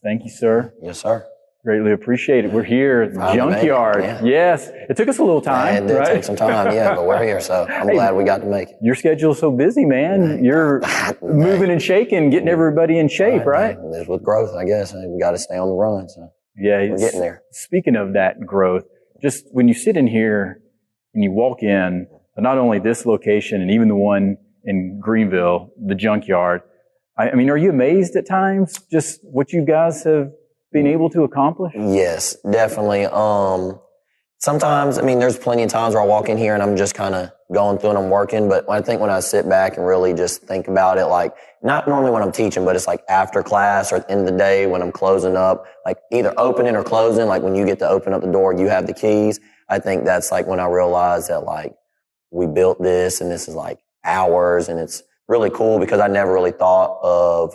Thank you, sir. Yes, sir. Greatly appreciate it. We're here at the Finally Junkyard. made it, Yes. It took us a little time, It did right? take some time, yeah, but we're here, so I'm glad we got to make it. Your schedule's so busy, man. You're moving and shaking, getting everybody in shape, right? It's with growth, I guess. We got to stay on the run, so yeah, we're getting there. Speaking of that growth, just when you sit in here and you walk in, not only this location and even the one in Greenville, the Junkyard, I mean, are you amazed at times just what you guys have been able to accomplish? Yes, definitely. Sometimes, I mean, there's plenty of times where I walk in here and I'm just kind of going through and I'm working. But I think when I sit back and really just think about it, like not normally when I'm teaching, but it's like after class or at the end of the day when I'm closing up, like either opening or closing, like when you get to open up the door, you have the keys. I think that's like when I realized that like we built this and this is like ours, and it's really cool because I never really thought of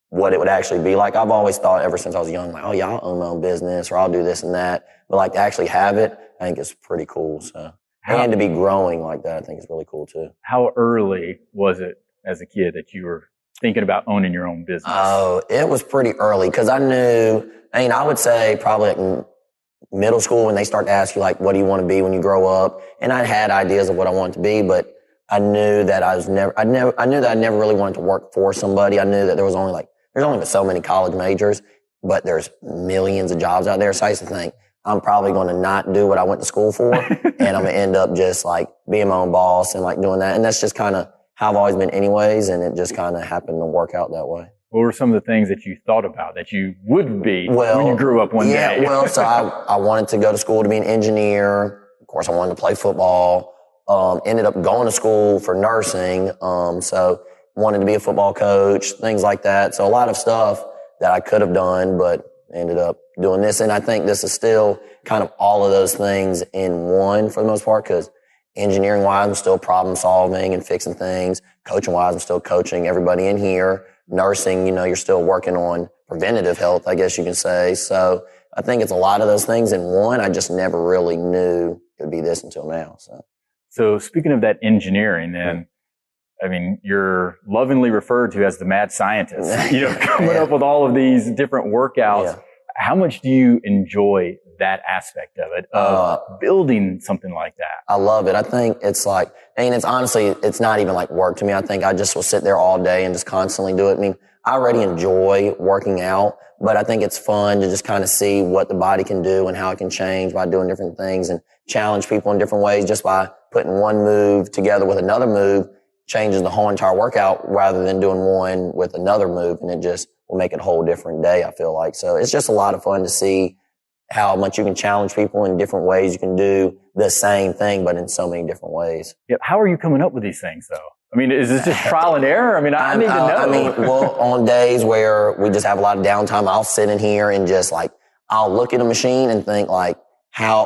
what it would actually be like. I've always thought ever since I was young, like, oh yeah, I'll own my own business or I'll do this and that. But like to actually have it, I think it's pretty cool. So, and to be growing like that, I think is really cool too. How early was it as a kid that you were thinking about owning your own business? Oh, it was pretty early because I mean, I would say probably like in middle school when they start to ask you like, what do you want to be when you grow up? And I had ideas of what I wanted to be, but I knew that I knew that I never really wanted to work for somebody. I knew that there's only so many college majors, but there's millions of jobs out there. So I used to think I'm probably going to not do what I went to school for, and I'm going to end up just like being my own boss and like doing that. And that's just kind of how I've always been anyways. And it just kind of happened to work out that way. What were some of the things that you thought about that you would be when you grew up one day? Yeah, well, so I wanted to go to school to be an engineer. Of course, I wanted to play football. Ended up going to school for nursing. So wanted to be a football coach, things like that. So a lot of stuff that I could have done, but ended up doing this. And I think this is still kind of all of those things in one for the most part, because engineering wise, I'm still problem solving and fixing things. Coaching wise, I'm still coaching everybody in here. Nursing, you're still working on preventative health, I guess you can say. So I think it's a lot of those things in one. I just never really knew it would be this until now. So speaking of that engineering, then, I mean, you're lovingly referred to as the mad scientist, coming up with all of these different workouts. Yeah. How much do you enjoy that aspect of it, of building something like that? I love it. I think it's like, it's honestly, it's not even like work to me. I think I just will sit there all day and just constantly do it. I mean, I already enjoy working out, but I think it's fun to just kind of see what the body can do and how it can change by doing different things and challenge people in different ways just by putting one move together with another move changes the whole entire workout rather than doing one with another move, and it just will make it a whole different day, I feel like. So it's just a lot of fun to see how much you can challenge people in different ways. You can do the same thing, but in so many different ways. Yeah. How are you coming up with these things, though? I mean, is this just trial and error? I mean, I need to know. On days where we just have a lot of downtime, I'll sit in here and just like, I'll look at a machine and think like, I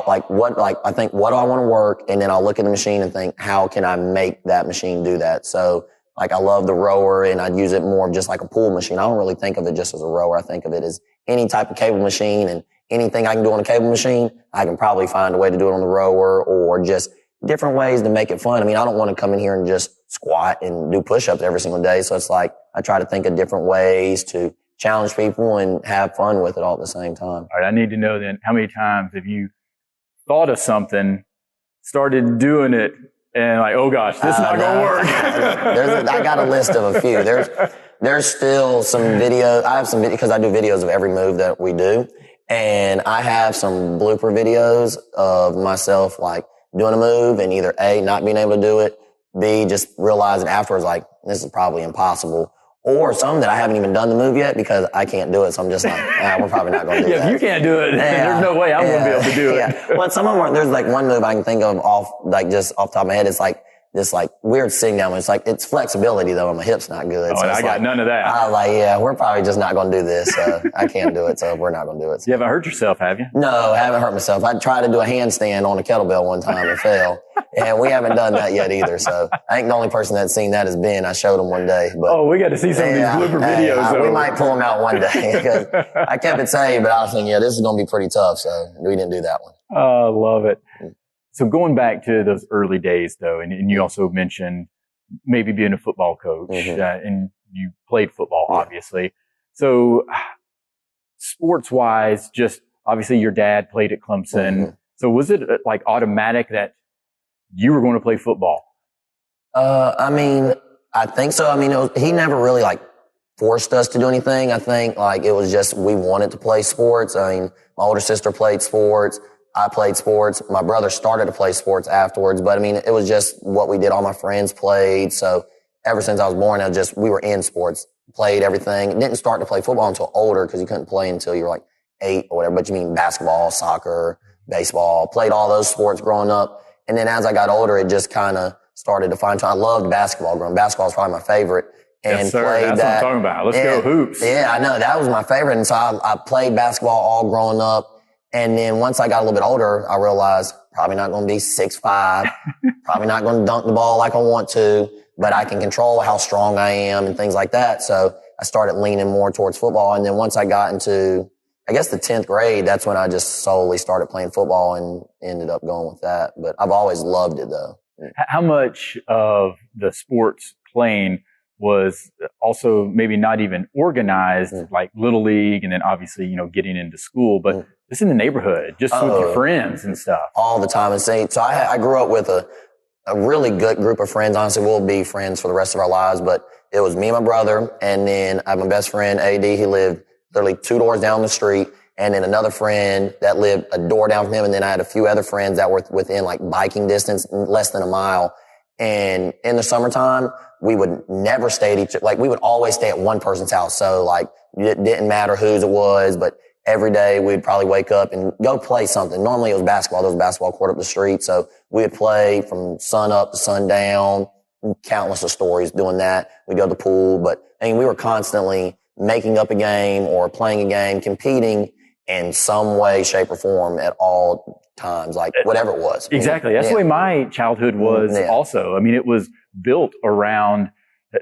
think, what do I want to work? And then I'll look at the machine and think, how can I make that machine do that? So like, I love the rower and I'd use it more of just like a pull machine. I don't really think of it just as a rower. I think of it as any type of cable machine, and anything I can do on a cable machine, I can probably find a way to do it on the rower, or just different ways to make it fun. I mean, I don't want to come in here and just squat and do push-ups every single day. So it's like, I try to think of different ways to challenge people and have fun with it all at the same time. All right. I need to know then, how many times have you thought of something, started doing it, and like, oh gosh, this is not going to work. I got a list of a few. There's still some video. I have some video because I do videos of every move that we do. And I have some blooper videos of myself like doing a move and either A, not being able to do it, B, just realizing afterwards like, this is probably impossible. Or some that I haven't even done the move yet because I can't do it. So I'm just like, we're probably not going to do that. If you can't do it, there's no way I'm going to be able to do it. Yeah. Well, some of them there's like one move I can think of just off the top of my head. It's like this like weird sitting down. It's like, it's flexibility though, and my hip's not good. Oh, so I got none of that. I was like, we're probably just not going to do this. So I can't do it. So we're not going to do it. So. You haven't hurt yourself, have you? No, I haven't hurt myself. I tried to do a handstand on a kettlebell one time and failed. And we haven't done that yet either. So I think the only person that's seen that is Ben. I showed him one day. But we got to see some of these blooper videos. We might pull them out one day because I kept it safe, but I was thinking, this is going to be pretty tough. So we didn't do that one. Oh, love it. So going back to those early days though, and you also mentioned maybe being a football coach, and you played football, obviously. So sports wise, just obviously your dad played at Clemson. Mm-hmm. So was it like automatic that you were going to play football? I mean, I think so. I mean, he never really like forced us to do anything. I think like it was just, we wanted to play sports. I mean, my older sister played sports. I played sports. My brother started to play sports afterwards, but I mean, it was just what we did. All my friends played. So ever since I was born, we were in sports, played everything. Didn't start to play football until older because you couldn't play until you were like 8 or whatever. But you mean basketball, soccer, baseball, played all those sports growing up. And then as I got older, it just kind of started to find time. I loved basketball growing up. Basketball was probably my favorite. And yes, sir. That's what I'm talking about. Let's go hoops. Yeah, I know. That was my favorite. And so I played basketball all growing up. And then once I got a little bit older, I realized probably not going to be 6'5", probably not going to dunk the ball like I want to, but I can control how strong I am and things like that. So I started leaning more towards football. And then once I got into, I guess, the 10th grade, that's when I just solely started playing football and ended up going with that. But I've always loved it, though. How much of the sports playing was also maybe not even organized, like Little League, and then obviously, getting into school, but just in the neighborhood, just with your friends and stuff? All the time. And so I grew up with a really good group of friends. Honestly, we'll be friends for the rest of our lives, but it was me and my brother, and then I have my best friend, AD. He lived literally 2 doors down the street, and then another friend that lived a door down from him, and then I had a few other friends that were within like biking distance, less than a mile. And in the summertime, we would never stay at we would always stay at one person's house. So like, it didn't matter whose it was, but every day we'd probably wake up and go play something. Normally it was basketball. There was a basketball court up the street. So we would play from sun up to sundown, countless of stories doing that. We'd go to the pool, but I mean, we were constantly making up a game or playing a game, competing in some way, shape, or form at all times, like whatever it was. Exactly. That's the way my childhood was also. I mean, it was built around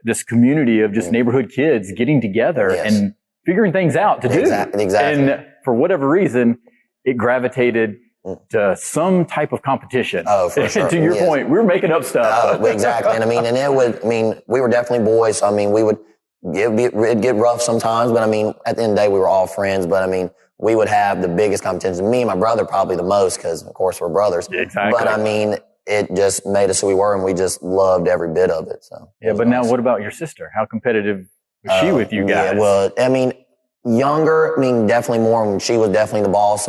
this community of just neighborhood kids getting together and figuring things out to do. Exactly. And for whatever reason, it gravitated to some type of competition. Oh, for sure. To your point, we were making up stuff. Oh, exactly. And we were definitely boys. So, it'd get rough sometimes, but at the end of the day, we were all friends. But we would have the biggest competition. Me and my brother probably the most because, of course, we're brothers. Exactly. But it just made us who we were, and we just loved every bit of it. So but now what about your sister? How competitive was she with you guys? Yeah, well, younger, definitely more. She was definitely the boss.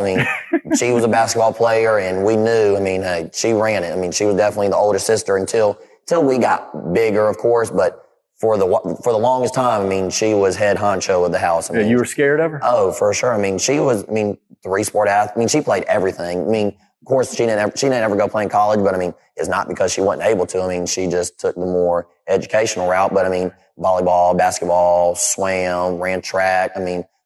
She was a basketball player, and we knew, hey, she ran it. She was definitely the older sister until we got bigger, of course, but for the longest time, she was head honcho of the house. You were scared of her? Oh, for sure. She was, 3-sport athlete. She played everything. Of course, she didn't ever go play in college, but it's not because she wasn't able to. She just took the more educational route. But volleyball, basketball, swam, ran track.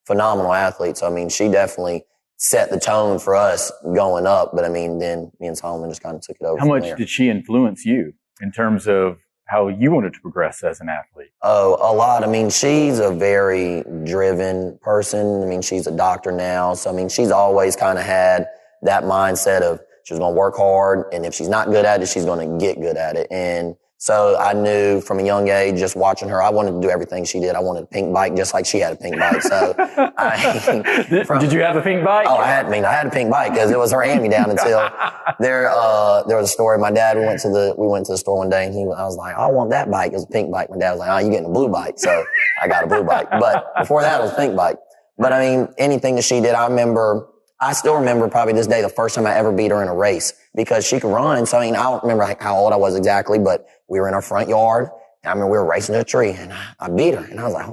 Phenomenal athlete. So she definitely set the tone for us going up. But then me and Solomon just kind of took it over. How much did she influence you in terms of how you wanted to progress as an athlete? Oh, a lot. She's a very driven person. She's a doctor now. So, she's always kind of had that mindset of she's going to work hard, and if she's not good at it, she's going to get good at it. And so I knew from a young age, just watching her, I wanted to do everything she did. I wanted a pink bike just like she had a pink bike. So did you have a pink bike? Oh, I had a pink bike because it was her hand-me-down until there was a story. My dad, we went to the store one day, and I was like, I want that bike. It was a pink bike. My dad was like, oh, you're getting a blue bike. So I got a blue bike. But before that, it was a pink bike. But anything that she did, I still remember probably this day the first time I ever beat her in a race because she could run. So, I don't remember how old I was exactly, but we were in our front yard. And we were racing to a tree, and I beat her. And I was like,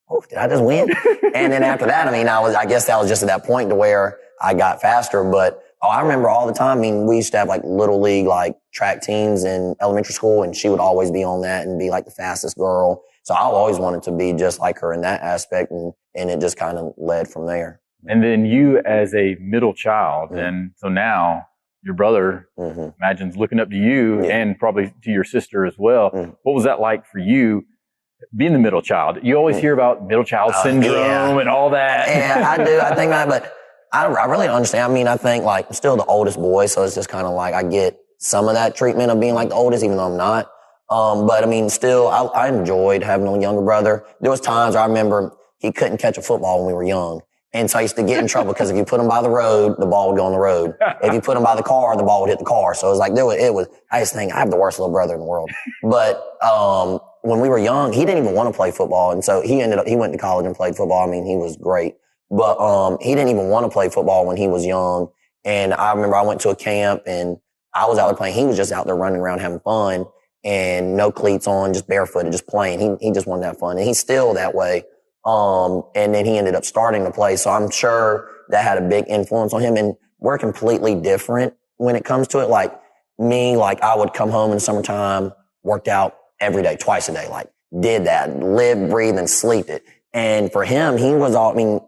oh, did I just win? And then after that, I guess that was just at that point to where I got faster. But, I remember all the time. We used to have Little League, track teams in elementary school, and she would always be on that and be the fastest girl. So I always wanted to be just like her in that aspect. And it just kind of led from there. And then you as a middle child, and so now your brother imagines looking up to you and probably to your sister as well. What was that like for you being the middle child? You always hear about middle child syndrome and all that. Yeah, I do. I think that, but I really don't understand. I think I'm still the oldest boy, so it's just kind of I get some of that treatment of being the oldest, even though I'm not. But still, I enjoyed having a younger brother. There was times I remember he couldn't catch a football when we were young. And so I used to get in trouble because if you put him by the road, the ball would go on the road. If you put him by the car, the ball would hit the car. So it was like, I just think I have the worst little brother in the world. But, when we were young, he didn't even want to play football. And so he went to college and played football. I mean, he was great, but, he didn't even want to play football when he was young. And I remember I went to a camp and I was out there playing. He was just out there running around having fun and no cleats on, just barefooted, just playing. He just wanted to have fun, and he's still that way. And then he ended up starting to play. So I'm sure that had a big influence on him. And we're completely different when it comes to it. Like me, like I would come home in the summertime, worked out every day, twice a day, like did that, live, breathe, and sleep it. And for him, he was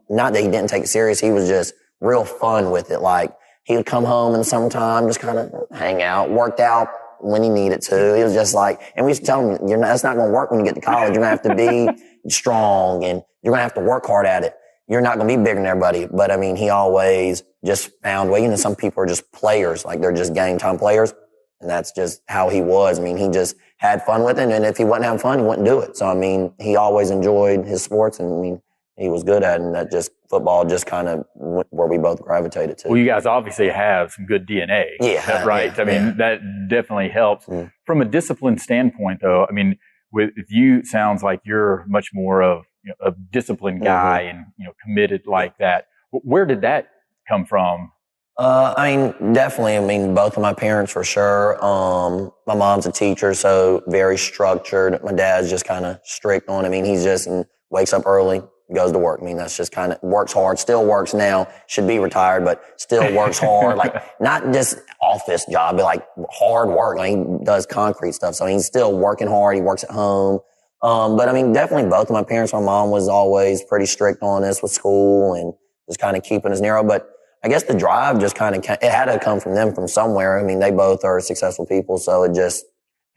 not that he didn't take it serious. He was just real fun with it. Like he would come home in the summertime, just kind of hang out, worked out when he needed to. He was just like, and we used to tell him, that's not going to work when you get to college. You're going to have to be strong and you're going to have to work hard at it. You're not going to be bigger than everybody. But I mean, he always just found a way. Some people are just players, like they're just game time players. And that's just how he was. I mean, he just had fun with it. And if he wasn't having fun, he wouldn't do it. So, I mean, he always enjoyed his sports, and I mean, he was good at it. And that just football just kind of where we both gravitated to. Well, you guys obviously have some good DNA. Yeah. Right. Yeah, I mean, that definitely helps. Mm. From a discipline standpoint, though, I mean, with you, sounds like you're much more of a disciplined guy and, committed like that. Where did that come from? I mean, definitely. I mean, both of my parents for sure. My mom's a teacher, so very structured. My dad's just kind of strict on it. I mean, he's just wakes up early, goes to work. I mean, that's just kind of works hard, still works now, should be retired, but still works hard. Like not just office job, but like hard work. Like he does concrete stuff. So he's still working hard. He works at home. But I mean, definitely both of my parents, my mom was always pretty strict on us with school and just kind of keeping us narrow. But I guess the drive just kind of, it had to come from them from somewhere. I mean, they both are successful people. So it just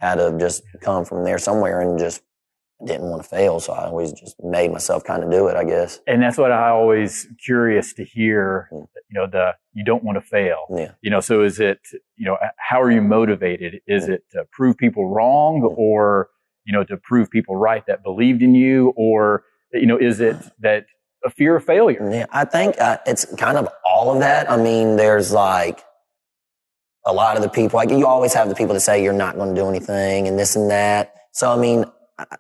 had to just come from there somewhere, and just didn't want to fail. So I always just made myself kind of do it, I guess. And that's what I always curious to hear, you don't want to fail. Yeah. So is it, how are you motivated? Is it to prove people wrong or, to prove people right that believed in you? Or, is it that a fear of failure? Yeah, I think it's kind of all of that. I mean, there's like a lot of the people, like you always have the people that say you're not going to do anything and this and that. So, I mean,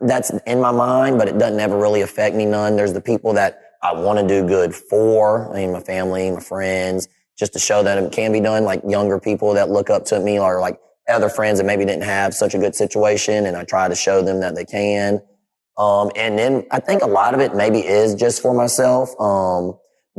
that's in my mind, but it doesn't ever really affect me none. There's the people that I want to do good for. I mean, my family, my friends, just to show that it can be done. Like younger people that look up to me, or like other friends that maybe didn't have such a good situation, and I try to show them that they can. And then I think a lot of it maybe is just for myself,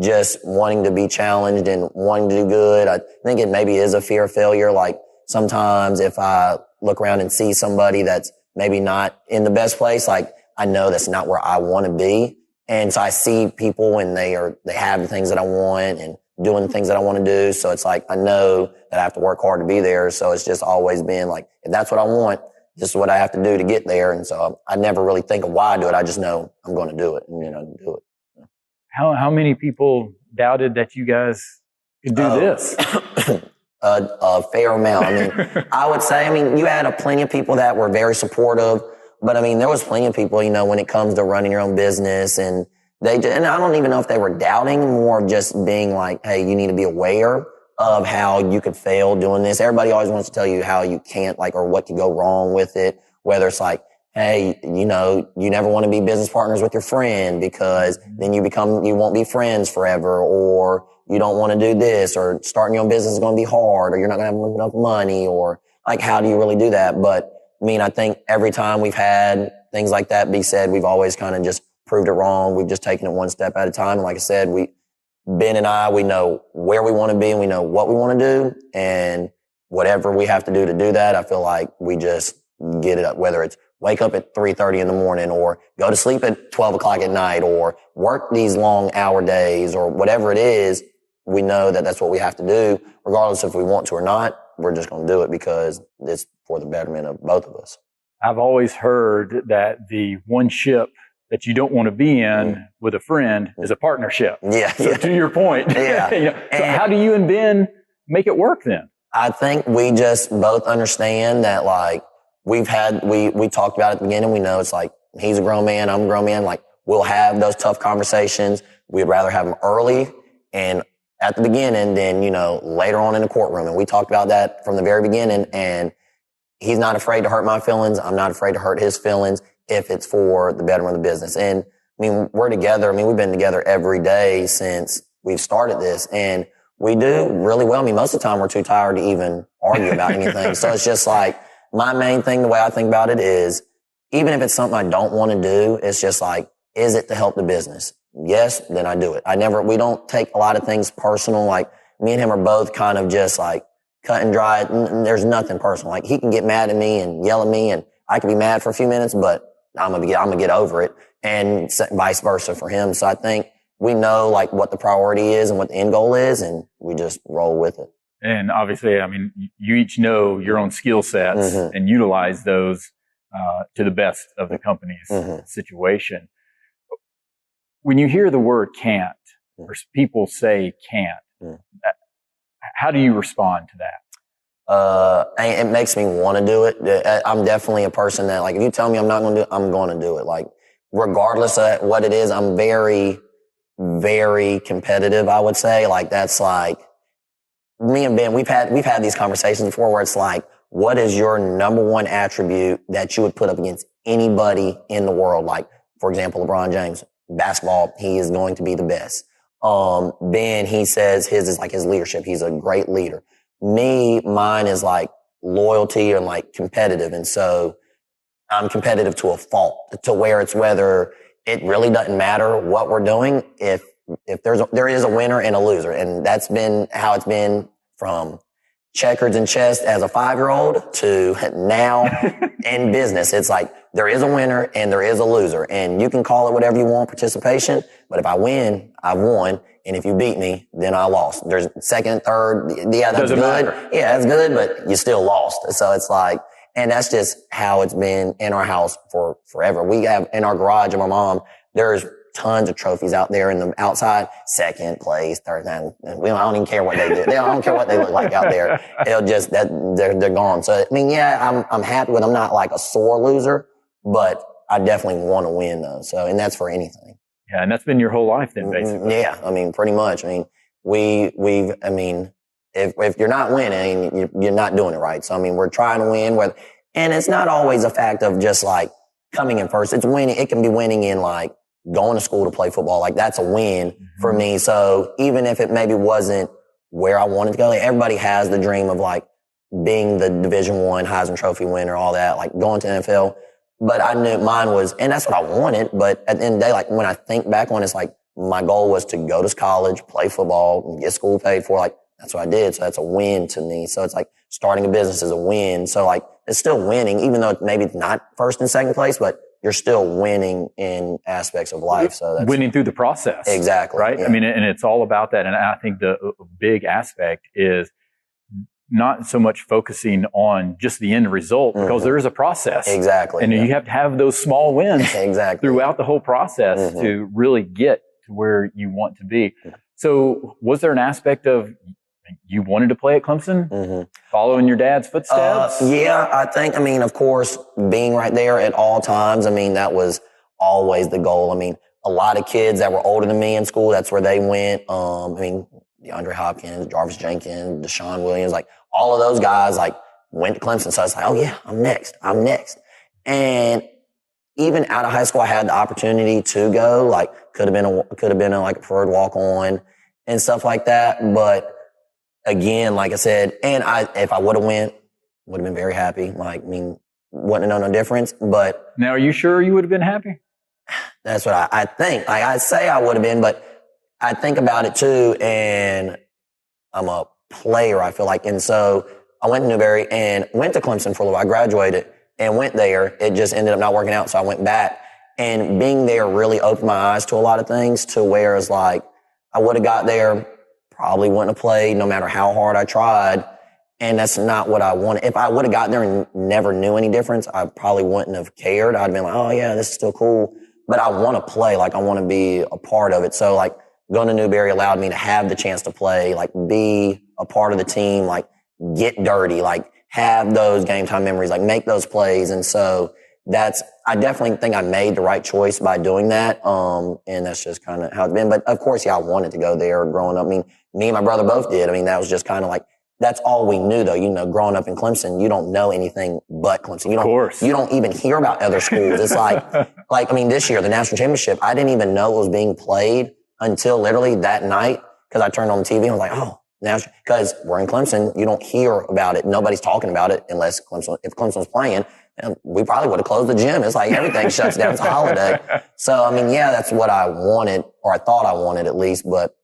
just wanting to be challenged and wanting to do good. I think it maybe is a fear of failure. Like sometimes if I look around and see somebody that's maybe not in the best place, like I know that's not where I want to be. And so I see people and they have the things that I want and doing the things that I want to do. So it's like, I know that I have to work hard to be there. So it's just always been like, if that's what I want, this is what I have to do to get there. And so I never really think of why I do it. I just know I'm going to do it and, do it. How many people doubted that you guys could do this? A fair amount. I mean, I would say, you had plenty of people that were very supportive, but I mean, there was plenty of people, when it comes to running your own business, and and I don't even know if they were doubting, more just being like, hey, you need to be aware of how you could fail doing this. Everybody always wants to tell you how you can't, or what could go wrong with it. Whether it's like, hey, you never want to be business partners with your friend because then you won't be friends forever, or you don't want to do this, or starting your own business is going to be hard, or you're not going to have enough money, or like, how do you really do that? But I think every time we've had things like that be said, we've always kind of just proved it wrong. We've just taken it one step at a time. And like I said, Ben and I, we know where we want to be and we know what we want to do, and whatever we have to do that, I feel like we just get it up, whether it's wake up at 3:30 in the morning, or go to sleep at 12 o'clock at night, or work these long hour days, or whatever it is. We know that that's what we have to do, regardless if we want to or not. We're just going to do it because it's for the betterment of both of us. I've always heard that the one ship that you don't want to be in with a friend is a partnership. Yeah. So to your point, yeah. So how do you and Ben make it work then? I think we just both understand that, like, we talked about it at the beginning. We know it's like, he's a grown man, I'm a grown man. Like, we'll have those tough conversations. we'd rather have them early and at the beginning than, later on in the courtroom. And we talked about that from the very beginning, and he's not afraid to hurt my feelings. I'm not afraid to hurt his feelings if it's for the betterment of the business. And we're together. We've been together every day since we've started this, and we do really well. Most of the time we're too tired to even argue about anything. So it's just like, my main thing, the way I think about it is, even if it's something I don't want to do, it's just like, is it to help the business? Yes, then I do it. We don't take a lot of things personal. Like, me and him are both kind of just like cut and dry. There's nothing personal. Like, he can get mad at me and yell at me, and I can be mad for a few minutes, but I'm gonna get over it, and vice versa for him. So I think we know like what the priority is and what the end goal is, and we just roll with it. And obviously, you each know your own skill sets and utilize those to the best of the company's situation. When you hear the word can't, or people say can't, how do you respond to that? It makes me want to do it. I'm definitely a person that, like, if you tell me I'm not going to do it, I'm going to do it. Like, regardless of what it is, I'm very, very competitive, I would say. Like, that's like, me and Ben, we've had these conversations before where it's like, what is your number one attribute that you would put up against anybody in the world? Like, for example, LeBron James, basketball, he is going to be the best. Ben, he says his is like his leadership. He's a great leader. Mine is like loyalty and like competitive. And so I'm competitive to a fault, to where it's whether it really doesn't matter what we're doing. If there is a winner and a loser. And that's been how it's been from checkers and chess as a 5-year-old to now in business. It's like, there is a winner and there is a loser, and you can call it whatever you want, participation. But if I win, I've won. And if you beat me, then I lost. There's second, third. Yeah, that's good. Matter. Yeah, that's good, but you still lost. So it's like, and that's just how it's been in our house for forever. We have in our garage of my mom, there's tons of trophies out there in the outside, second place, third, and I don't even care what they do. I don't care what they look like out there. It'll just, they're gone. So, I'm happy with, I'm not like a sore loser, but I definitely want to win though. So, and that's for anything. Yeah. And that's been your whole life then, basically. Yeah. Pretty much. if you're not winning, you're not doing it right. So, we're trying to win and it's not always a fact of just like coming in first. It's winning. It can be winning in like going to school to play football. Like, that's a win for me. So even if it maybe wasn't where I wanted to go, like, everybody has the dream of like being the Division I Heisman Trophy winner, all that, like going to NFL. But I knew mine was, and that's what I wanted. But at the end of the day, like when I think back on it, it's like my goal was to go to college, play football, and get school paid for. Like, that's what I did. So that's a win to me. So it's like starting a business is a win. So like, it's still winning, even though maybe it's not first and second place, but you're still winning in aspects of life. So that's winning through the process. Exactly. Right. Yeah. And it's all about that. And I think the big aspect is not so much focusing on just the end result, because there is a process. Exactly. And you have to have those small wins exactly throughout the whole process to really get to where you want to be. So was there an aspect of you wanted to play at Clemson, following your dad's footsteps? Yeah, I think, of course, being right there at all times, that was always the goal. A lot of kids that were older than me in school, that's where they went. DeAndre Hopkins, Jarvis Jenkins, Deshaun Williams, like all of those guys like went to Clemson. So I was like, oh yeah, I'm next. And even out of high school, I had the opportunity to go, like could have been a preferred walk on and stuff like that. But again, like I said, and if I would have went, would have been very happy. Wouldn't have known no difference. But now, are you sure you would have been happy? That's what I think. Like, I say I would have been, but I think about it too, and I'm a player, I feel like. And so I went to Newberry and went to Clemson for a little while. I graduated and went there. It just ended up not working out, so I went back. And being there really opened my eyes to a lot of things, to where it's like I would have got there, probably wouldn't have played no matter how hard I tried. And that's not what I wanted. If I would have gotten there and never knew any difference, I probably wouldn't have cared. I'd been like, oh yeah, this is still cool. But I want to play. Like, I want to be a part of it. So like going to Newberry allowed me to have the chance to play, like be a part of the team, like get dirty, like have those game time memories, like make those plays. And so I definitely think I made the right choice by doing that. And that's just kind of how it's been. But of course, I wanted to go there growing up. I mean, me and my brother both did. I mean, that was just kind of like, that's all we knew though. Growing up in Clemson, you don't know anything but Clemson. You don't even hear about other schools. It's I mean, this year, the national championship, I didn't even know it was being played until literally that night. Cause I turned on the TV and was like, oh, because we're in Clemson, you don't hear about it. Nobody's talking about it unless if Clemson's playing. And we probably would have closed the gym. It's like everything shuts down. It's a holiday. So, I mean, yeah, that's what I wanted, or I thought I wanted at least. But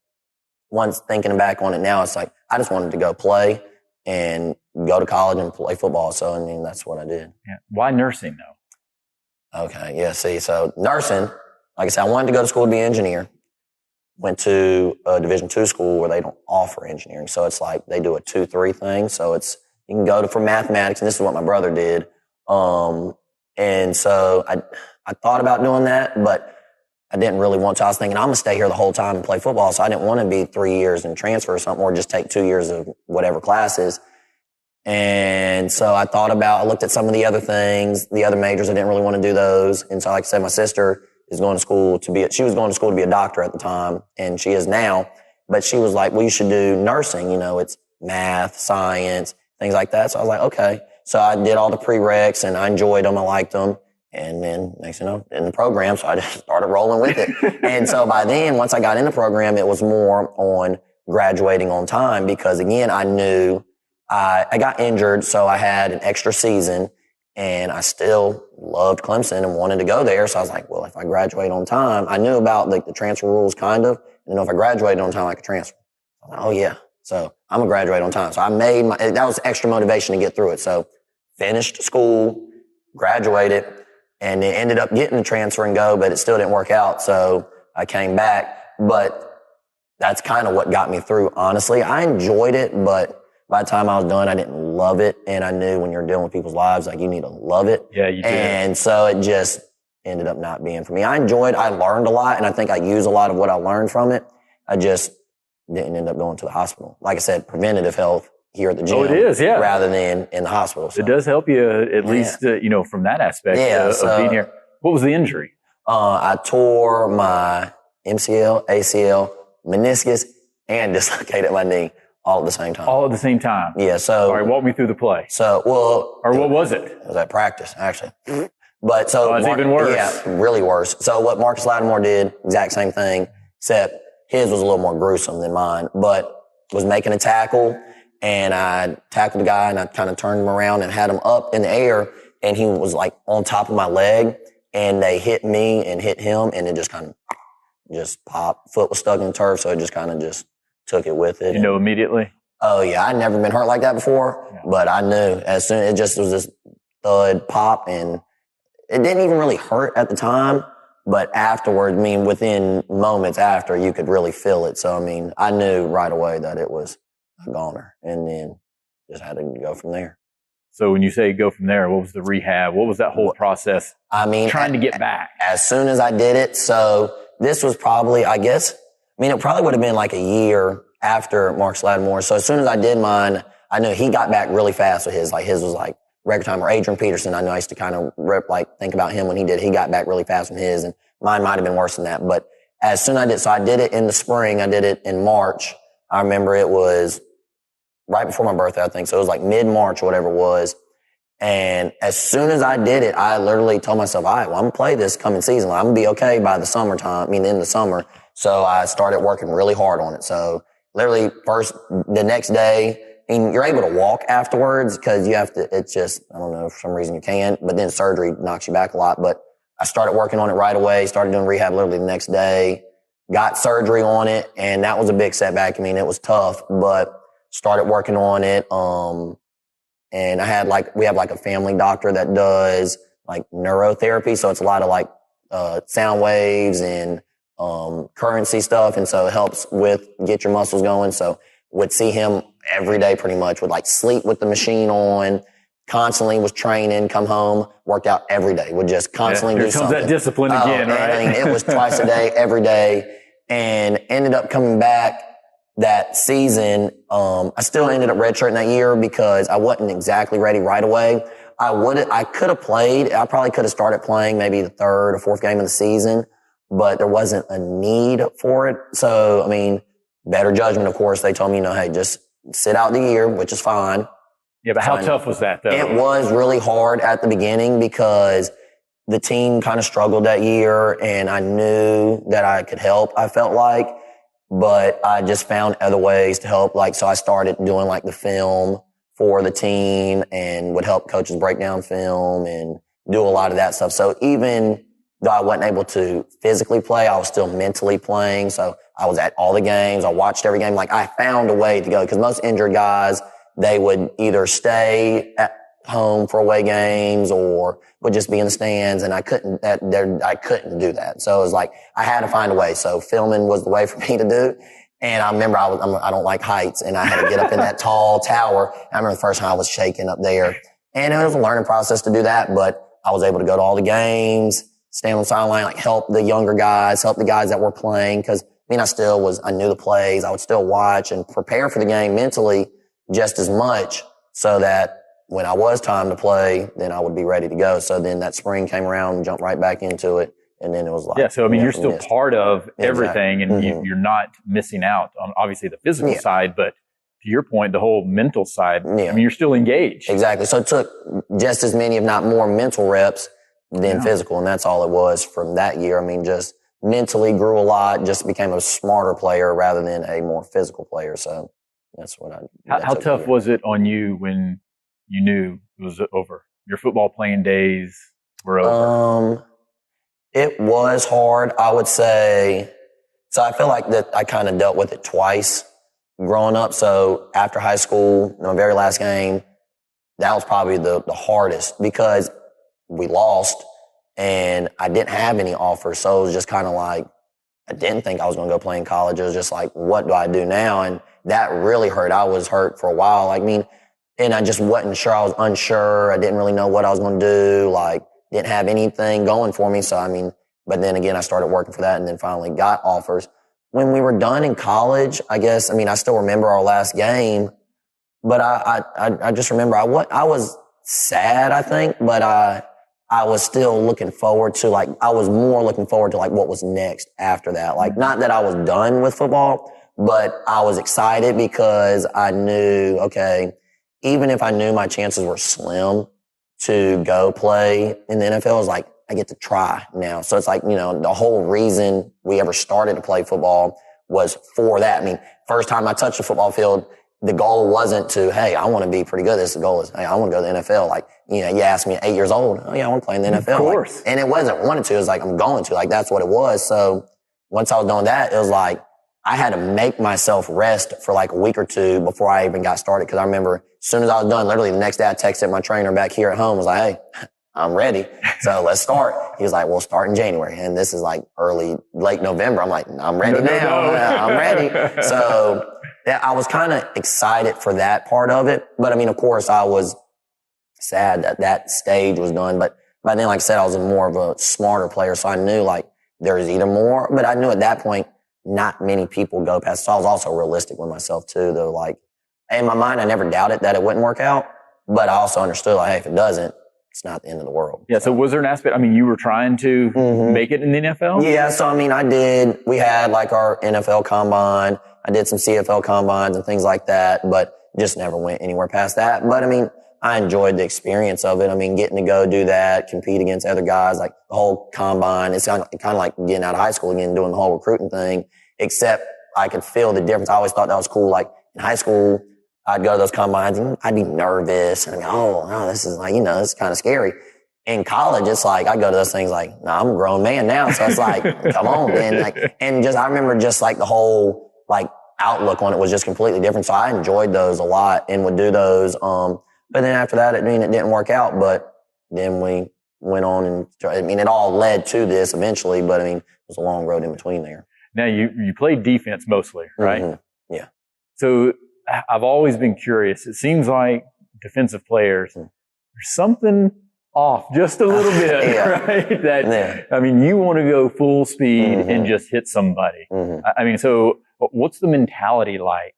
once thinking back on it now, it's like I just wanted to go play and go to college and play football. So, I mean, that's what I did. Yeah. Why nursing, though? Okay. Yeah. See, so nursing, like I said, I wanted to go to school to be an engineer. Went to a Division II school where they don't offer engineering. So it's like they do a 2-3 thing. So you can go for mathematics, and this is what my brother did. And so I thought about doing that, but I didn't really want to. I was thinking I'm going to stay here the whole time and play football. So I didn't want to be 3 years and transfer or something, or just take 2 years of whatever classes. And so I looked at some of the other things, the other majors. I didn't really want to do those. And so like I said, my sister she was going to school to be a doctor at the time, and she is now, but she was like, well, you should do nursing. It's math, science, things like that. So I was like, okay. So I did all the prereqs and I enjoyed them. I liked them. And then next thing you know, in the program, so I just started rolling with it. And so by then, once I got in the program, it was more on graduating on time because again, I knew I got injured. So I had an extra season and I still loved Clemson and wanted to go there. So I was like, well, if I graduate on time, I knew about like the transfer rules kind of. And if I graduated on time, I could transfer. Like, oh yeah. So I'm going to graduate on time. So that was extra motivation to get through it. So finished school, graduated, and then ended up getting the transfer and go, but it still didn't work out. So I came back, but that's kind of what got me through. Honestly, I enjoyed it, but by the time I was done, I didn't love it. And I knew when you're dealing with people's lives, like you need to love it. Yeah, you do. And so it just ended up not being for me. I learned a lot, and I think I used a lot of what I learned from it. I just didn't end up going to the hospital. Like I said, preventative health here at the gym. Oh, it is, yeah. Rather than in the hospital. So. It does help you at least, from that aspect of being here. What was the injury? I tore my MCL, ACL, meniscus, and dislocated my knee all at the same time. All at the same time? Yeah, so. All right, walk me through the play. So, Or what was it? It was at practice, actually. But so. It's even worse. Yeah, really worse. So what Marcus Lattimore did, exact same thing, except his was a little more gruesome than mine, but was making a tackle, and I tackled the guy, and I kind of turned him around and had him up in the air, and he was like on top of my leg, and they hit me and hit him, and it just kind of just popped. Foot was stuck in the turf, so it just kind of just took it with it. You know immediately? Oh, yeah. I'd never been hurt like that before, but I knew as soon it just was this thud pop, and it didn't even really hurt at the time, but afterward, I mean, within moments after, you could really feel it. So, I mean, I knew right away that it was a goner, and then just had to go from there. So when you say go from there, what was the rehab? What was that whole process? I mean, trying to get back. As soon as I did it, so this was probably, it probably would have been like a year after Marcus Lattimore. So as soon as I did mine, I knew he got back really fast with his. Like his was like record time. Or Adrian Peterson, I know I used to kind of think about him when he got back really fast with his, and mine might have been worse than that. But as soon as I did, so I did it in the spring. I did it in March. I remember it was right before my birthday, I think. So it was like mid-March or whatever it was. And as soon as I did it, I literally told myself, all right, well, I'm going to play this coming season. I'm going to be okay by the summertime, in the summer. So I started working really hard on it. So literally the next day, you're able to walk afterwards because you have to, it's just, I don't know, for some reason you can, but then surgery knocks you back a lot. But I started working on it right away, started doing rehab literally the next day, got surgery on it, and that was a big setback. It was tough, but started working on it. And we have like a family doctor that does like neurotherapy. So it's a lot of sound waves and currency stuff. And so it helps get your muscles going. So would see him every day pretty much, would sleep with the machine on, constantly was training, come home, worked out every day, would just constantly do something. Here comes that discipline again, right? It was twice a day, every day, and ended up coming back that season. I still ended up redshirting that year because I wasn't exactly ready right away. I could have played. I probably could have started playing maybe the third or fourth game of the season, but there wasn't a need for it. So, I mean, better judgment, of course. They told me, hey, just sit out the year, which is fine. Yeah, but how tough was that, though? It was really hard at the beginning because the team kind of struggled that year, and I knew that I could help, I felt like, but I just found other ways to help. Like, so I started doing like the film for the team and would help coaches break down film and do a lot of that stuff. So even though I wasn't able to physically play, I was still mentally playing. So I was at all the games. I watched every game. Like, I found a way to go, because most injured guys, they would either stay at home for away games or would just be in the stands. And I couldn't do that. So it was like, I had to find a way. So filming was the way for me to do. And I remember I don't like heights, and I had to get up in that tall tower. I remember the first time I was shaking up there, and it was a learning process to do that, but I was able to go to all the games, stand on the sideline, like help the younger guys, help the guys that were playing. Cause I knew the plays. I would still watch and prepare for the game mentally just as much, so that when I was time to play, then I would be ready to go. So then that spring came around and jumped right back into it. And then it was like, yeah. So, I mean, you're still part of everything, and you're not missing out on obviously the physical side, but to your point, the whole mental side, I mean, you're still engaged. Exactly. So it took just as many, if not more, mental reps than physical. And that's all it was from that year. I mean, just mentally grew a lot, just became a smarter player rather than a more physical player. So that's what How tough was it on you when you knew it was over? Your football playing days were over. It was hard, I would say. So I feel like that I kind of dealt with it twice growing up. So after high school, my very last game, that was probably the hardest, because we lost and I didn't have any offers. So it was just kind of like, I didn't think I was going to go play in college. It was just like, what do I do now? And that really hurt. I was hurt for a while. And I just wasn't sure. I was unsure. I didn't really know what I was going to do. Like, didn't have anything going for me. So, but then again, I started working for that and then finally got offers. When we were done in college, I still remember our last game, but I just remember I was sad, I think, but I was still looking forward to I was more looking forward to what was next after that. Like, not that I was done with football, but I was excited because I knew, okay, even if I knew my chances were slim to go play in the NFL, is like, I get to try now. So it's like, the whole reason we ever started to play football was for that. First time I touched the football field, the goal wasn't to, hey, I want to be pretty good. The goal is, hey, I want to go to the NFL. You asked me at 8 years old, oh yeah, I want to play in the NFL. Of course. And it wasn't wanted to. It was like, I'm going to. That's what it was. So once I was doing that, it was like, I had to make myself rest for a week or two before I even got started. Cause I remember as soon as I was done, literally the next day I texted my trainer back here at home, was like, hey, I'm ready. So let's start. He was like, we'll start in January. And this is late November. I'm like, I'm ready now. I'm ready. So I was kind of excited for that part of it. But of course I was sad that stage was done. But by then, like I said, I was more of a smarter player. So I knew there was either more, but I knew at that point, not many people go past. So I was also realistic with myself too, though. In my mind, I never doubted that it wouldn't work out, but I also understood hey, if it doesn't, it's not the end of the world. Yeah. So was there an aspect, you were trying to make it in the NFL? Yeah. So, I did, we had our NFL combine. I did some CFL combines and things like that, but just never went anywhere past that. But I enjoyed the experience of it. Getting to go do that, compete against other guys, the whole combine. It's kind of like getting out of high school again, doing the whole recruiting thing, except I could feel the difference. I always thought that was cool. In high school, I'd go to those combines and I'd be nervous and this is it's kind of scary. In college, it's I go to those things I'm a grown man now. So it's come on, man. And I remember the whole outlook on it was just completely different. So I enjoyed those a lot and would do those. But then after that, it didn't work out. But then we went on and it all led to this eventually. But it was a long road in between there. Now you played defense mostly, right? Mm-hmm. Yeah. So I've always been curious. It seems like defensive players, there's something off just a little bit, right? That you want to go full speed and just hit somebody. So what's the mentality like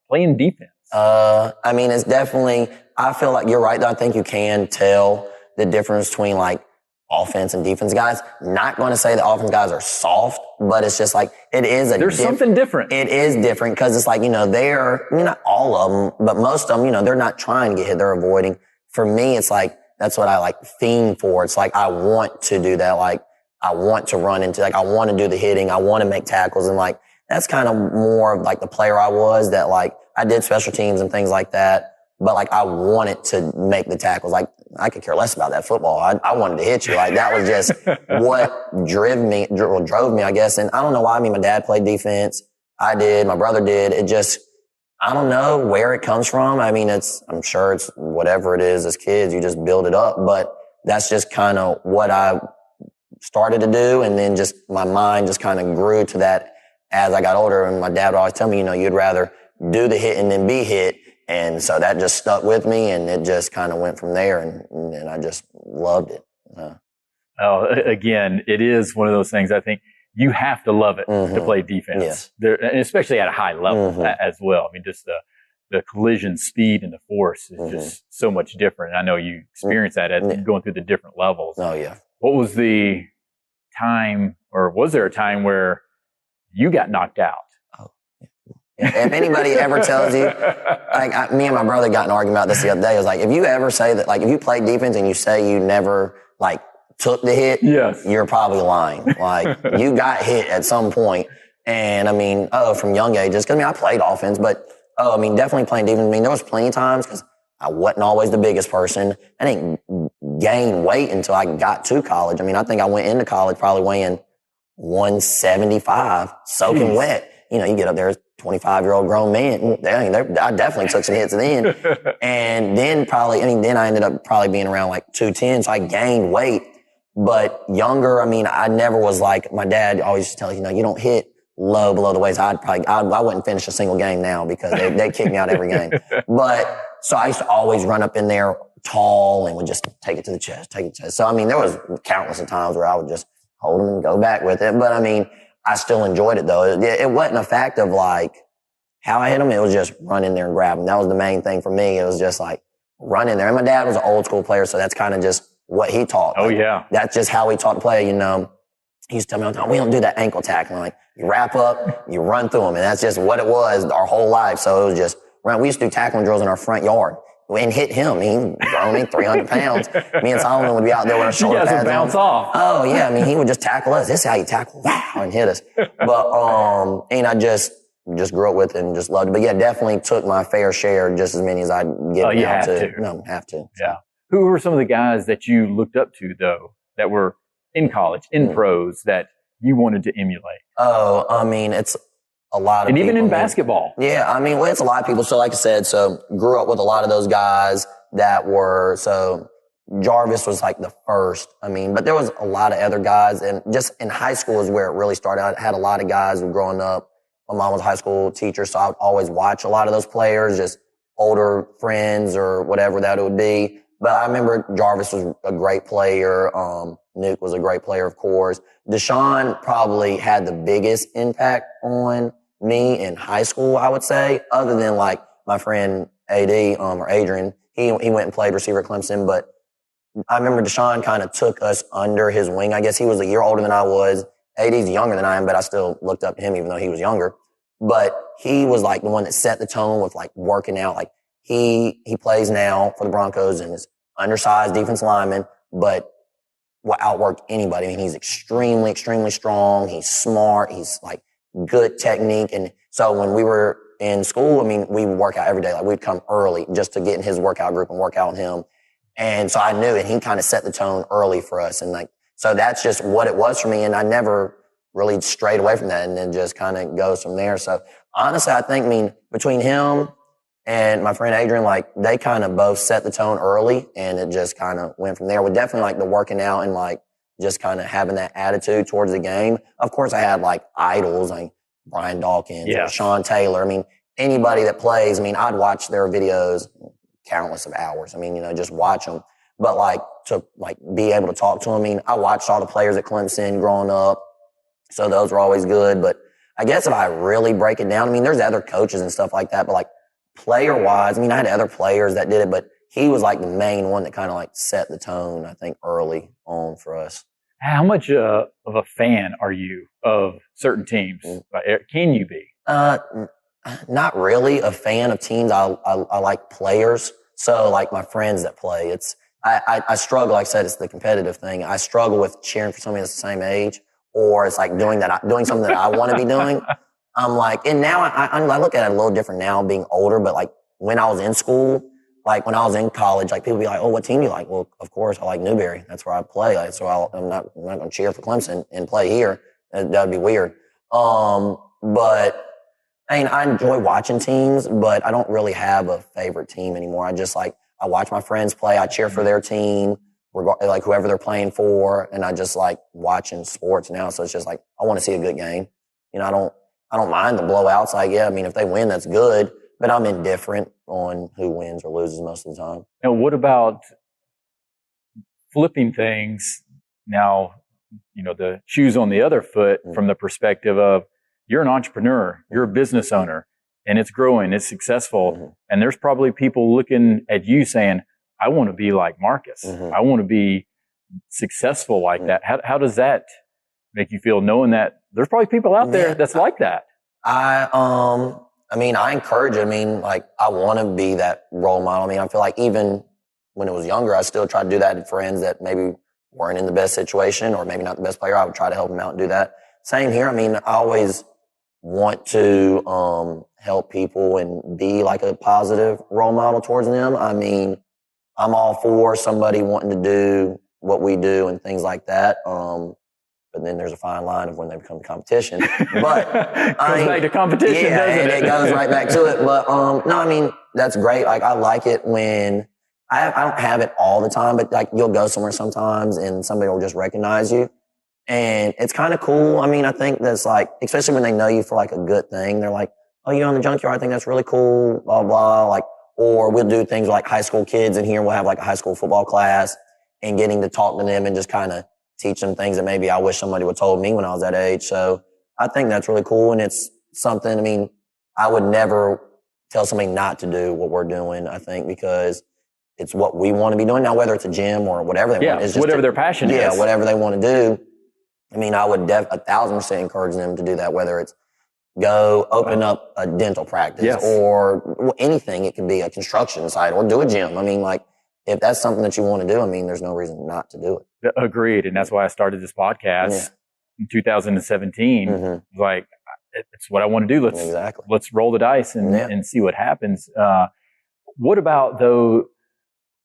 playing defense? I mean, it's definitely, I feel like you're right though. I think you can tell the difference between like offense and defense guys. Not going to say the offense guys are soft, but it's just like, it is There's something different. It is different because it's like, not all of them, but most of them, they're not trying to get hit. They're avoiding. For me, it's like, that's what I like fiend for. It's like, I want to do that. Like, I want to run into, like, I want to do the hitting. I want to make tackles. And like, that's kind of more of like the player I was, that like, I did special teams and things like that. But like, I wanted to make the tackles. Like, I could care less about that football. I wanted to hit you. Like, that was just what drove me, I guess. And I don't know why. I mean, my dad played defense. I did. My brother did. It just, I don't know where it comes from. I mean, I'm sure it's whatever it is as kids, you just build it up. But that's just kind of what I started to do. And then just my mind just kind of grew to that as I got older. And my dad would always tell me, you'd rather do the hitting than be hit. And so that just stuck with me, and it just kind of went from there, and I just loved it. Again, it is one of those things. I think you have to love it to play defense, yes. And especially at a high level as well. I mean, just the collision speed and the force is just so much different. I know you experienced that going through the different levels. Oh yeah. What was the time, or was there a time where you got knocked out? If anybody ever tells you, like me and my brother got in an argument about this the other day. It was like, if you ever say that, like if you play defense and you say you never like took the hit, yes, you're probably lying. Like you got hit at some point. And I mean, from young ages, cause I mean, I played offense, but definitely playing defense. I mean, there was plenty of times cause I wasn't always the biggest person. I didn't gain weight until I got to college. I mean, I think I went into college probably weighing 175, soaking wet. You get up there as 25-year-old grown man. I definitely took some hits then. And then then I ended up probably being around like 210. So I gained weight. But younger, I never was like, my dad always used to tell you don't hit low below the waist. I wouldn't finish a single game now because they kick me out every game. But so I used to always run up in there tall and would just take it to the chest. So, there was countless of times where I would just hold them and go back with it. But I still enjoyed it though. It wasn't a fact of like how I hit them. It was just run in there and grab them. That was the main thing for me. It was just like run in there. And my dad was an old school player. So that's kind of just what he taught. Oh yeah. That's just how he taught to play. He used to tell me all the time, we don't do that ankle tackling. Like you wrap up, you run through them. And that's just what it was our whole life. So it was just run. We used to do tackling drills in our front yard. And hit him. He grown 300 pounds. Me and Solomon would be out there with our shoulder pads on. You guys would bounce off. Oh yeah. He would just tackle us. This is how you tackle. Wow. And hit us. But, and I just grew up with it and just loved it. But yeah, definitely took my fair share, just as many as I'd get. Oh, you have to. No, have to. Yeah. Who were some of the guys that you looked up to though, that were in college, in pros, that you wanted to emulate? Oh, it's a lot of and people. Even in basketball. Yeah, it's a lot of people. So like I said, grew up with a lot of those guys that were, Jarvis was like the first. But there was a lot of other guys, and just in high school is where it really started. I had a lot of guys who growing up. My mom was a high school teacher, so I would always watch a lot of those players, just older friends or whatever that it would be. But I remember Jarvis was a great player. Nuke was a great player, of course. Deshaun probably had the biggest impact on me in high school, I would say, other than like my friend AD, or Adrian. He went and played receiver at Clemson, but I remember Deshaun kind of took us under his wing. I guess he was a year older than I was. AD's younger than I am, but I still looked up to him even though he was younger. But he was like the one that set the tone with like working out. Like he plays now for the Broncos and is undersized defense lineman, but will outwork anybody. He's extremely, extremely strong. He's smart. He's like good technique. And so when we were in school, we would work out every day. Like we'd come early just to get in his workout group and work out with him. And so I knew it. He kind of set the tone early for us. And so that's just what it was for me. And I never really strayed away from that, and then just kind of goes from there. So honestly, I think, between him and my friend Adrian, like they kind of both set the tone early, and it just kind of went from there. With definitely like the working out and like just kind of having that attitude towards the game. Of course, I had like idols like Brian Dawkins, or Sean Taylor. Anybody that plays, I'd watch their videos countless of hours. Just watch them. But like to like be able to talk to them. I watched all the players at Clemson growing up, so those were always good. But I guess if I really break it down, there's other coaches and stuff like that, but like player wise, I mean, I had other players that did it, but he was like the main one that kind of like set the tone, I think, early on for us. How much of a fan are you of certain teams? Can you be? Not really a fan of teams. I like players. So like my friends that play, I struggle. Like I said, it's the competitive thing. I struggle with cheering for somebody that's the same age, or it's like doing something that I want to be doing. I'm like, and now I look at it a little different now being older, but like when I was in school, like when I was in college, like people be like, oh, what team do you like? Well, of course I like Newberry. That's where I play. Like, so I'm not going to cheer for Clemson and play here. That'd be weird. But I mean, I enjoy watching teams, but I don't really have a favorite team anymore. I watch my friends play. I cheer for their team, like whoever they're playing for. And I just like watching sports now. So it's just like, I want to see a good game. You know, I don't mind the blowouts. Like, yeah, I mean, if they win, that's good, but I'm indifferent on who wins or loses most of the time. Now, what about flipping things now, the shoes on the other foot from the perspective of you're an entrepreneur, you're a business owner, and it's growing, it's successful. And there's probably people looking at you saying, I want to be like Marcus. I want to be successful like that. How does that make you feel knowing that there's probably people out there that's like that? I mean, I encourage it. I mean, like, I want to be that role model. I mean, I feel like even when I was younger, I still tried to do that to friends that maybe weren't in the best situation or maybe not the best player. I would try to help them out and do that. Same here. I mean, I always want to help people and be like a positive role model towards them. I mean, I'm all for somebody wanting to do what we do and things like that. But then there's a fine line of when they become competition. But goes back to competition, doesn't it? It goes right back to it. But no, I mean, that's great. Like, I like it when I don't have it all the time, but like you'll go somewhere sometimes and somebody will just recognize you. And it's kind of cool. I mean, I think that's like, especially when they know you for like a good thing, they're like, oh, you're on the Junkyard. I think that's really cool, blah, blah. Like, or we'll do things like high school kids in here. We'll have like a high school football class and getting to talk to them and just kind of teach them things that maybe I wish somebody would have told me when I was that age. So I think that's really cool. And it's something, I mean, I would never tell somebody not to do what we're doing, I think, because it's what we want to be doing now, whether it's a gym or whatever they want. It's just whatever their passion is. Yeah, whatever they want to do. I mean, I would 1,000% encourage them to do that, whether it's go open up a dental practice or anything. It could be a construction site or do a gym. I mean, like, if that's something that you want to do, I mean, there's no reason not to do it. Agreed. And that's why I started this podcast in 2017. Like, it's what I want to do. Let's roll the dice and see what happens. What about, though,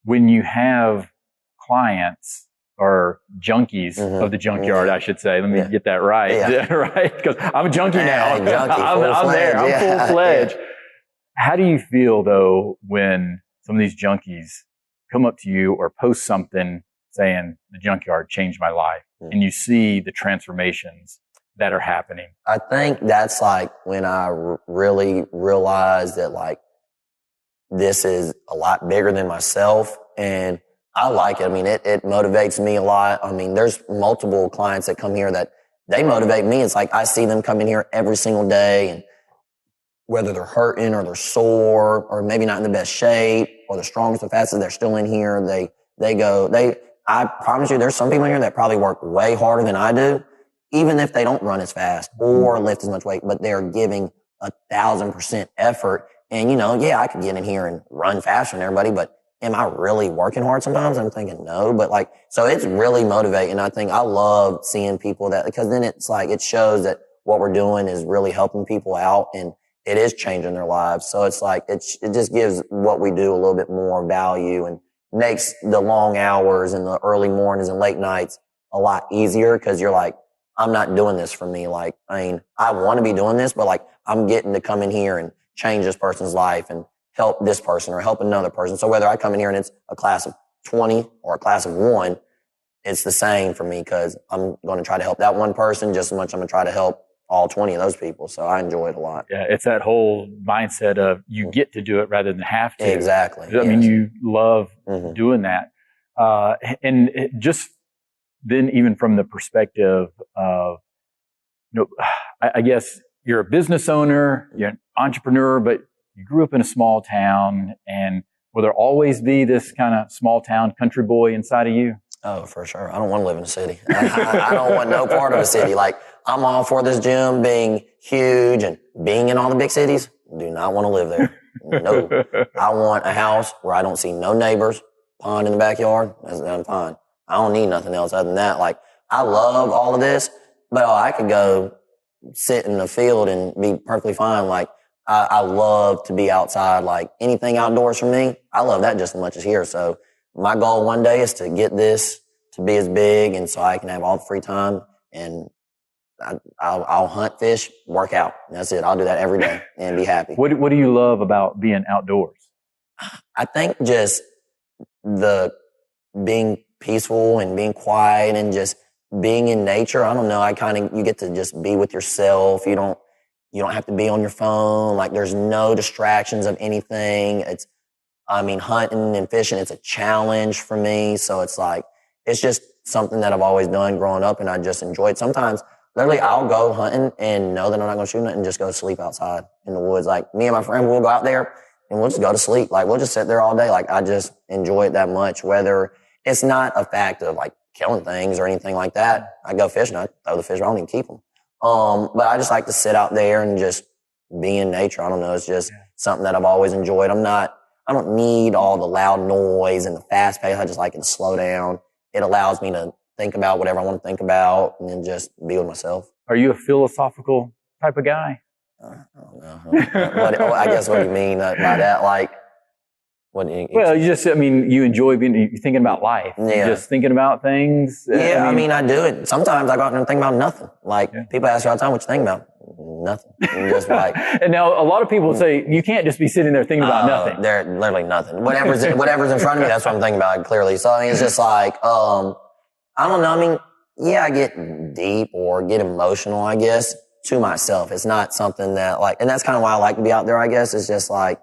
when you have clients or junkies of the Junkyard, I should say. Let me get that right. Right? Because I'm a junkie now. Junkie, I'm there. I'm full-fledged. How do you feel, though, when some of these junkies come up to you or post something saying the Junkyard changed my life and you see the transformations that are happening? I think that's like when I really realized that like this is a lot bigger than myself, and I like it. I mean, it motivates me a lot. I mean, there's multiple clients that come here that they motivate me. It's like I see them come in here every single day, and whether they're hurting or they're sore or maybe not in the best shape or the strongest or fastest, they're still in here. I promise you, there's some people here that probably work way harder than I do, even if they don't run as fast or lift as much weight, but they're giving 1,000% effort. And, I could get in here and run faster than everybody, but am I really working hard sometimes? I'm thinking no, but so it's really motivating. I think I love seeing people because then it's like, it shows that what we're doing is really helping people out and it is changing their lives. So it's like, it just gives what we do a little bit more value and makes the long hours and the early mornings and late nights a lot easier. Cause you're like, I'm not doing this for me. Like, I mean, I want to be doing this, but like, I'm getting to come in here and change this person's life and help this person or help another person. So whether I come in here and it's a class of 20 or a class of 1, it's the same for me because I'm going to try to help that one person just as much as I'm going to try to help all 20 of those people. So I enjoy it a lot. Yeah, it's that whole mindset of you get to do it rather than have to. Exactly. I mean, you love doing that. And just then even from the perspective of, I guess you're a business owner, you're an entrepreneur, but you grew up in a small town, and will there always be this kind of small town country boy inside of you? Oh, for sure. I don't want to live in a city. I don't want no part of a city. Like, I'm all for this gym being huge and being in all the big cities. Do not want to live there. No. I want a house where I don't see no neighbors, pond in the backyard. I'm fine. I don't need nothing else other than that. Like, I love all of this, but I could go sit in the field and be perfectly fine. Like, I love to be outside. Like, anything outdoors for me, I love that just as much as here. So my goal one day is to get this to be as big, and so I can have all the free time, and I'll hunt, fish, work out. That's it. I'll do that every day and be happy. What do you love about being outdoors? I think just the being peaceful and being quiet and just being in nature. I don't know. You get to just be with yourself. You don't have to be on your phone. Like, there's no distractions of anything. Hunting and fishing, it's a challenge for me. So it's just something that I've always done growing up, and I just enjoy it. Sometimes, literally, I'll go hunting and know that I'm not going to shoot nothing and just go sleep outside in the woods. Like, me and my friend, we'll go out there and we'll just go to sleep. Like, we'll just sit there all day. Like, I just enjoy it that much, whether it's not a fact of like killing things or anything like that. I go fishing, I throw the fish, I don't even keep them. But I just like to sit out there and just be in nature. I don't know. It's just something that I've always enjoyed. I don't need all the loud noise and the fast pace. I just like it to slow down. It allows me to think about whatever I want to think about and then just be with myself. Are you a philosophical type of guy? I don't know. I guess what do you mean by that? Like, what do you... Well, you enjoy you're thinking about life. Yeah. You're just thinking about things. Yeah, I do it. Sometimes I go out there and think about nothing. Like, people ask you all the time, what you think about? Nothing. Just like... And now a lot of people say, you can't just be sitting there thinking about nothing. They're literally nothing. Whatever's in front of me, that's what I'm thinking about, clearly. So, it's just like, I don't know. I get deep or get emotional, I guess, to myself. It's not something that, like, and that's kind of why I like to be out there, I guess. It's just like,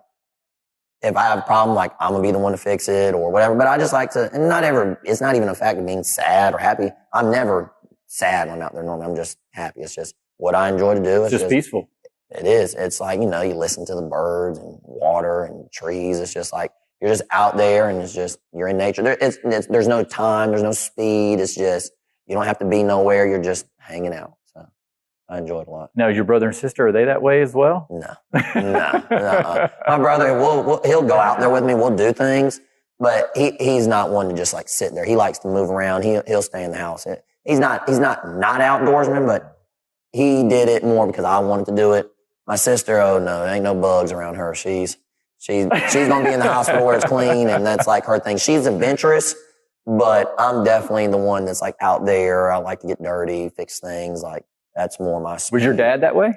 if I have a problem, like, I'm going to be the one to fix it or whatever. But I just like to, and it's not even a fact of being sad or happy. I'm never sad when I'm out there normally. I'm just happy. It's just what I enjoy to do. It's just peaceful. It is. It's like, you listen to the birds and water and trees. It's just like, you're just out there and it's just, you're in nature. There's no time. There's no speed. It's just, you don't have to be nowhere. You're just hanging out. So I enjoy it a lot. Now, is your brother and sister, are they that way as well? No. My brother, he'll go out there with me. We'll do things, but he's not one to just like sit there. He likes to move around. He'll stay in the house. He's not outdoorsman, but he did it more because I wanted to do it. My sister, oh no, there ain't no bugs around her. She's going to be in the hospital where it's clean, and that's like her thing. She's adventurous, but I'm definitely the one that's like out there. I like to get dirty, fix things. Like, that's more my speed. Was your dad that way?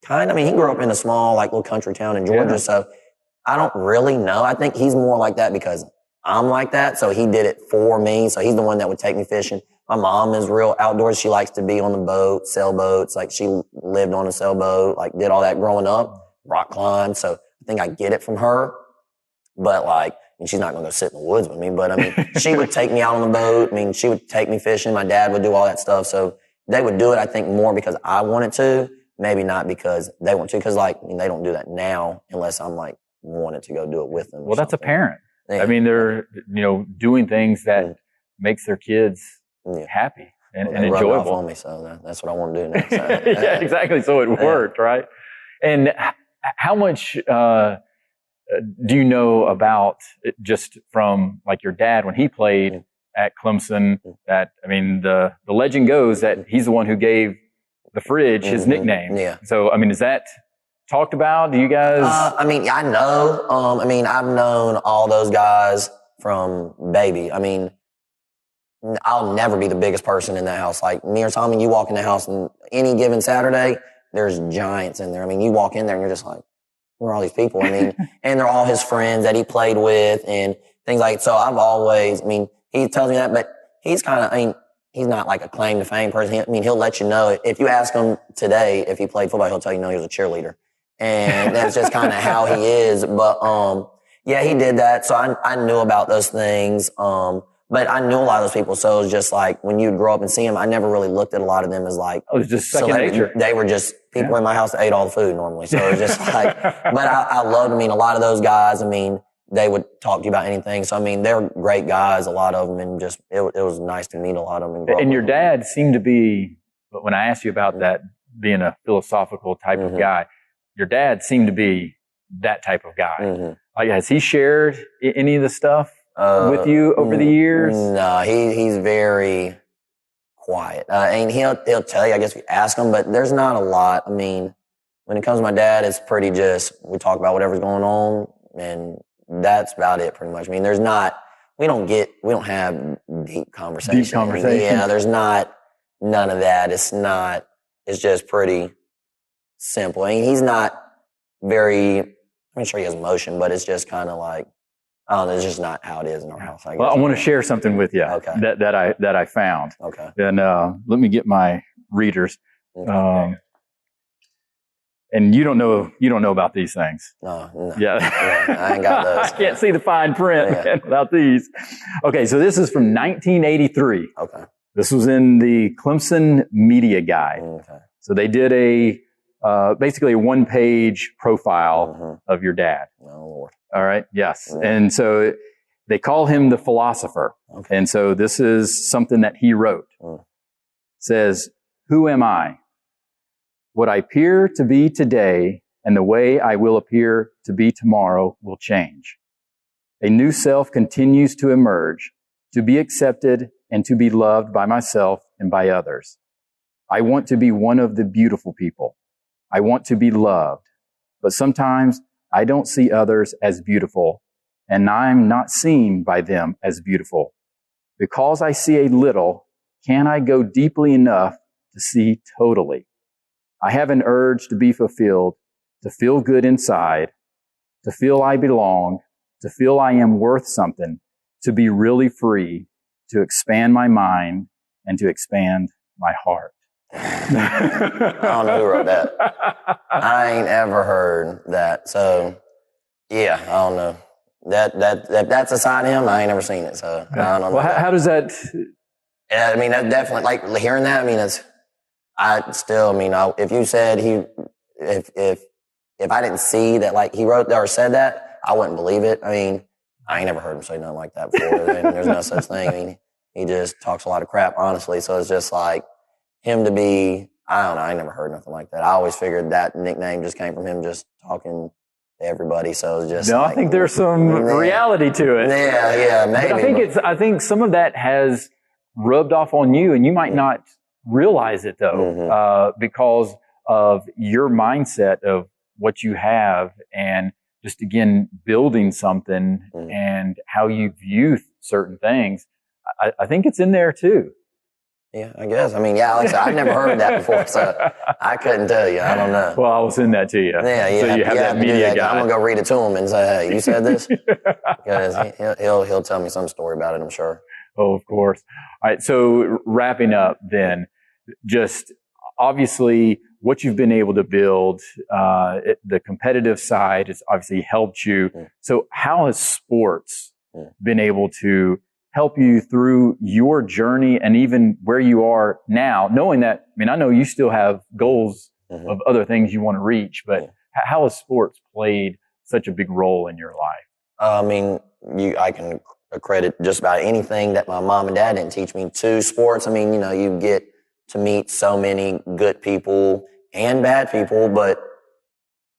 Kind of. He grew up in a small, like, little country town in Georgia, so I don't really know. I think he's more like that because I'm like that, so he did it for me. So he's the one that would take me fishing. My mom is real outdoors. She likes to be on the boat, sailboats. Like, she lived on a sailboat, like, did all that growing up, rock climb. So I think I get it from her. But, like, she's not going to go sit in the woods with me. But, she would take me out on the boat. She would take me fishing. My dad would do all that stuff. So they would do it, I think, more because I wanted to, maybe not because they want to. Because, like, they don't do that now unless I'm, like, wanted to go do it with them. Well, that's a parent. Yeah. They're, doing things that makes their kids happy and enjoyable. Off on me, so that's what I want to do now. So, yeah, exactly. So it worked, right? And how much do you know about it just from like your dad when he played at Clemson? That the legend goes that he's the one who gave the fridge his nickname. Yeah. So is that talked about? Do you guys? I know. I've known all those guys from baby. I'll never be the biggest person in that house. Like, me or Tommy, you walk in the house and any given Saturday, there's giants in there. You walk in there and you're just like, who are all these people? And they're all his friends that he played with and things like that. So I've always, he tells me that, but he's kind of, he's not like a claim to fame person. He'll let you know. If you ask him today if he played football, he'll tell you no, he was a cheerleader. And that's just kind of how he is. But, he did that. So I knew about those things. But I knew a lot of those people, so it was just like when you'd grow up and see them, I never really looked at a lot of them as like, it was just second nature. They were just people in my house that ate all the food normally. So it was just like, but I loved, I mean, a lot of those guys, I mean, they would talk to you about anything. So, I mean, they're great guys, a lot of them, and just, it was nice to meet a lot of them. And your dad seemed to be, when I asked you about that, being a philosophical type of guy, your dad seemed to be that type of guy. Like, has he shared any of the stuff with you over the years? No, he's very quiet. And he'll tell you, I guess, if you ask him, but there's not a lot. I mean, when it comes to my dad, it's pretty just, we talk about whatever's going on, and that's about it pretty much. I mean, we don't have deep conversations. Yeah, there's none of that. It's just pretty simple. I mean, he's not I'm sure he has emotion, but it's just kind of like, I don't know, it's just not how it is in our house, I guess. Well, I want to share something with you that I found. Okay. And let me get my readers. Okay. And you don't know about these things. No. Yeah. I ain't got those. I can't see the fine print without these. Okay, so this is from 1983. Okay. This was in the Clemson Media Guide. Okay. So they did basically a one-page profile of your dad. Oh, Lord. All right. Yes. Yeah. And so they call him the philosopher. Okay. And so this is something that he wrote. It says, "Who am I? What I appear to be today and the way I will appear to be tomorrow will change. A new self continues to emerge, to be accepted and to be loved by myself and by others. I want to be one of the beautiful people. I want to be loved, but sometimes I don't see others as beautiful, and I'm not seen by them as beautiful. Because I see a little, can I go deeply enough to see totally? I have an urge to be fulfilled, to feel good inside, to feel I belong, to feel I am worth something, to be really free, to expand my mind, and to expand my heart." I don't know who wrote that. I ain't ever heard that. So, yeah, I don't know. That's a side of him. I ain't never seen it. So, I don't know. Well, how does that? Yeah, I mean, that definitely, like, hearing that, I mean, if you said if I didn't see that, like, he wrote that or said that, I wouldn't believe it. I mean, I ain't never heard him say nothing like that before. I mean, there's no such thing. I mean, he just talks a lot of crap, honestly. So it's just like him to be, I don't know, I never heard nothing like that. I always figured that nickname just came from him just talking to everybody. So it's just I think there's some reality to it. Yeah, maybe. But I think some of that has rubbed off on you, and you might not realize it though, because of your mindset of what you have, and just again building something and how you view certain things. I think it's in there too. Yeah, I guess. I mean, yeah, like I said, I've never heard that before, so I couldn't tell you. I don't know. Well, I'll send that to you. Yeah, so you have that media guy. I'm gonna go read it to him and say, "Hey, you said this," because he'll tell me some story about it, I'm sure. Oh, of course. All right. So wrapping up, then, just obviously what you've been able to build, the competitive side has obviously helped you. So how has sports been able to help you through your journey and even where you are now, knowing that, I mean, I know you still have goals of other things you want to reach, but how has sports played such a big role in your life? I mean, I can credit just about anything that my mom and dad didn't teach me to sports. I mean, you know, you get to meet so many good people and bad people, but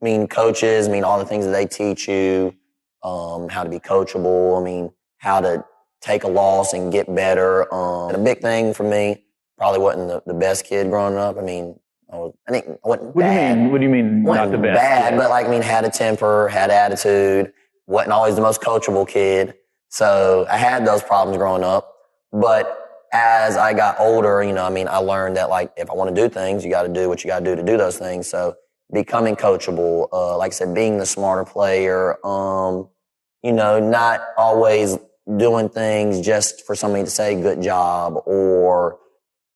I mean, coaches, I mean, all the things that they teach you, how to be coachable, I mean, how to take a loss and get better. And a big thing for me, probably wasn't the best kid growing up. I mean, I wasn't bad. What do you mean not the best? Bad, but like, I mean, had a temper, had attitude, wasn't always the most coachable kid. So I had those problems growing up. But as I got older, you know, I mean, I learned that, like, if I want to do things, you got to do what you got to do those things. So becoming coachable, like I said, being the smarter player, you know, not always doing things just for somebody to say good job or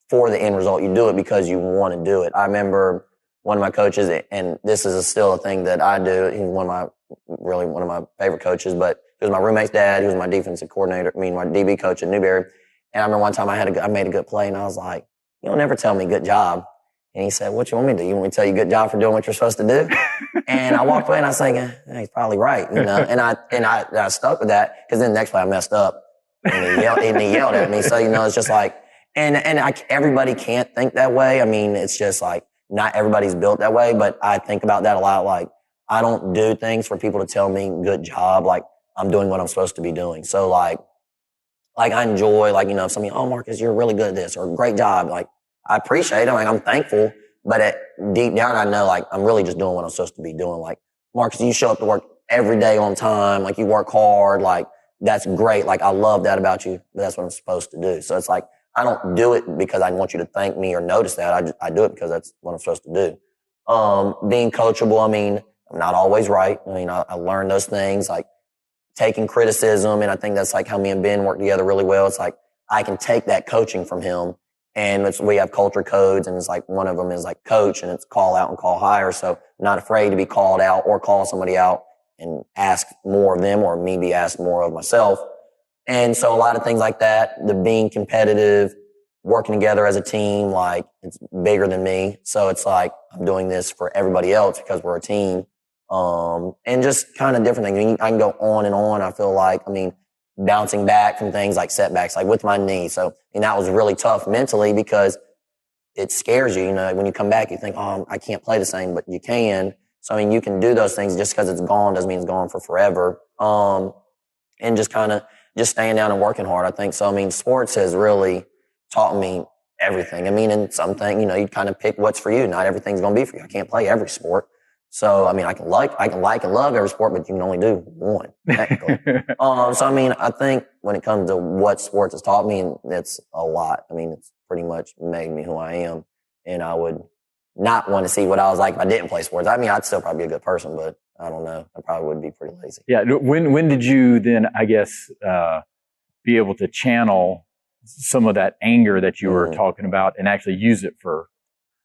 for the end result. You do it because you want to do it. I remember one of my coaches, and this is still a thing that I do. He's one of my favorite coaches, but He was my roommate's dad. He was my defensive coordinator. My DB coach at Newberry. And I remember one time I made a good play, and I was like, "You don't never tell me good job." And he said, "What you want me to do? You want me to tell you good job for doing what you're supposed to do?" And I walked away, and I was thinking, he's probably right, you know. And I stuck with that, because then the next play I messed up, and he yelled at me. So, you know, it's just like, everybody can't think that way. I mean, it's just like, not everybody's built that way, but I think about that a lot. Like, I don't do things for people to tell me good job. Like, I'm doing what I'm supposed to be doing. So like I enjoy, like, you know, if somebody, "Oh, Marcus, you're really good at this," or "Great job." Like, I appreciate it. Like, I'm thankful, but deep down, I know, like, I'm really just doing what I'm supposed to be doing. Like, "Marcus, you show up to work every day on time. Like, you work hard. Like, that's great. Like, I love that about you, but that's what I'm supposed to do." So it's like, I don't do it because I want you to thank me or notice that. I do it because that's what I'm supposed to do. Being coachable, I mean, I'm not always right. I mean, I learned those things, like taking criticism. And I think that's like how me and Ben work together really well. It's like, I can take that coaching from him, and we have culture codes, and it's like, one of them is like coach, and it's call out and call higher. So I'm not afraid to be called out or call somebody out and ask more of them, or me be asked more of myself. And so a lot of things like that, the being competitive, working together as a team, like, it's bigger than me. So it's like, I'm doing this for everybody else because we're a team. And just kind of different things. I mean, I can go on and on. I feel like, I mean, bouncing back from things like setbacks, like with my knee. So, and that was really tough mentally, because it scares you. You know, when you come back, you think, "Oh, I can't play the same," but you can. So, I mean, you can do those things. Just because it's gone doesn't mean it's gone for forever. And just kind of just staying down and working hard, I think. So, I mean, sports has really taught me everything. I mean, and something, you know, you kind of pick what's for you. Not everything's going to be for you. I can't play every sport. So, I mean, I can like and love every sport, but you can only do one, technically. So, I mean, I think when it comes to what sports has taught me, it's a lot. I mean, it's pretty much made me who I am. And I would not want to see what I was like if I didn't play sports. I mean, I'd still probably be a good person, but I don't know. I probably would be pretty lazy. Yeah. When did you then, I guess, be able to channel some of that anger that you were talking about and actually use it for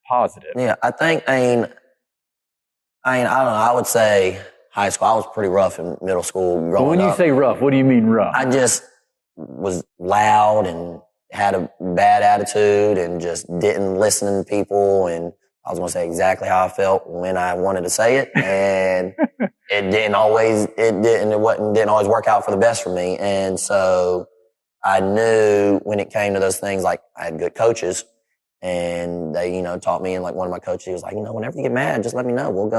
positive? Yeah, I think, I don't know. I would say high school. I was pretty rough in middle school growing up. But when you say rough, what do you mean rough? I just was loud and had a bad attitude and just didn't listen to people. And I was going to say exactly how I felt when I wanted to say it. And it didn't always work out for the best for me. And so I knew when it came to those things, like, I had good coaches, and they, you know, taught me. And like, one of my coaches, he was like, "You know, whenever you get mad, just let me know. We'll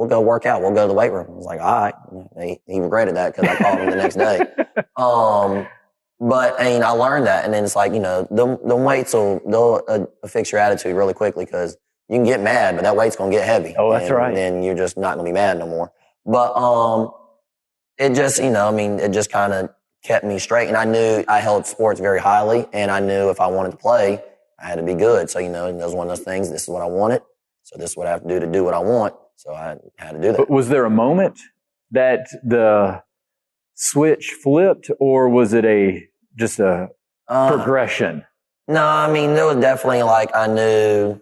go work out. We'll go to the weight room." I was like, "All right." He regretted that, because I called him the next day. But I mean, I learned that. And then it's like, you know, the weights they'll fix your attitude really quickly, because you can get mad, but that weight's going to get heavy. Oh, that's right. And then you're just not going to be mad no more. But it just, you know, I mean, it just kind of kept me straight. And I knew I held sports very highly, and I knew if I wanted to play, I had to be good. So, you know, it was one of those things. This is what I wanted, so this is what I have to do what I want. So I had to do that. But was there a moment that the switch flipped, or was it just a progression? No, I mean, there was definitely, like, I knew,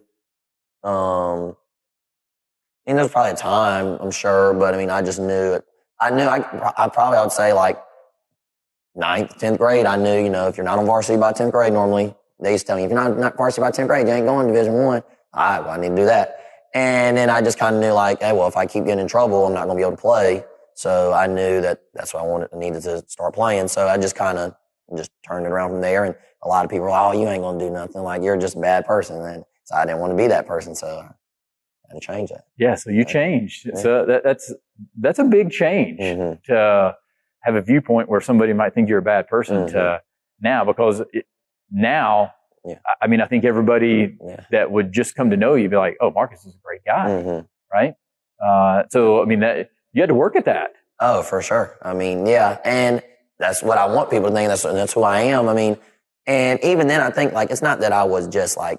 there was probably a time, I'm sure, but I mean, I just knew it. I would say, like, 9th, 10th grade, I knew, you know, if you're not on varsity by 10th grade, normally they used to tell me, if you're not varsity by 10th grade, you ain't going to Division I. All right, well, I need to do that. And then I just kind of knew, like, hey, well, if I keep getting in trouble, I'm not going to be able to play. So I knew that's what I needed to start playing. So I just kind of just turned it around from there. And a lot of people were like, "Oh, you ain't going to do nothing. Like, you're just a bad person." And so I didn't want to be that person. So I had to change that. Yeah. So you changed. Yeah. So that's a big change to have a viewpoint where somebody might think you're a bad person to now, because now, I mean, I think everybody that would just come to know you be like, "Oh, Marcus is a great guy," right? So, I mean, that you had to work at that. Oh, for sure. I mean, yeah. And that's what I want people to think. That's who I am. I mean, and even then, I think, like, it's not that I was just, like,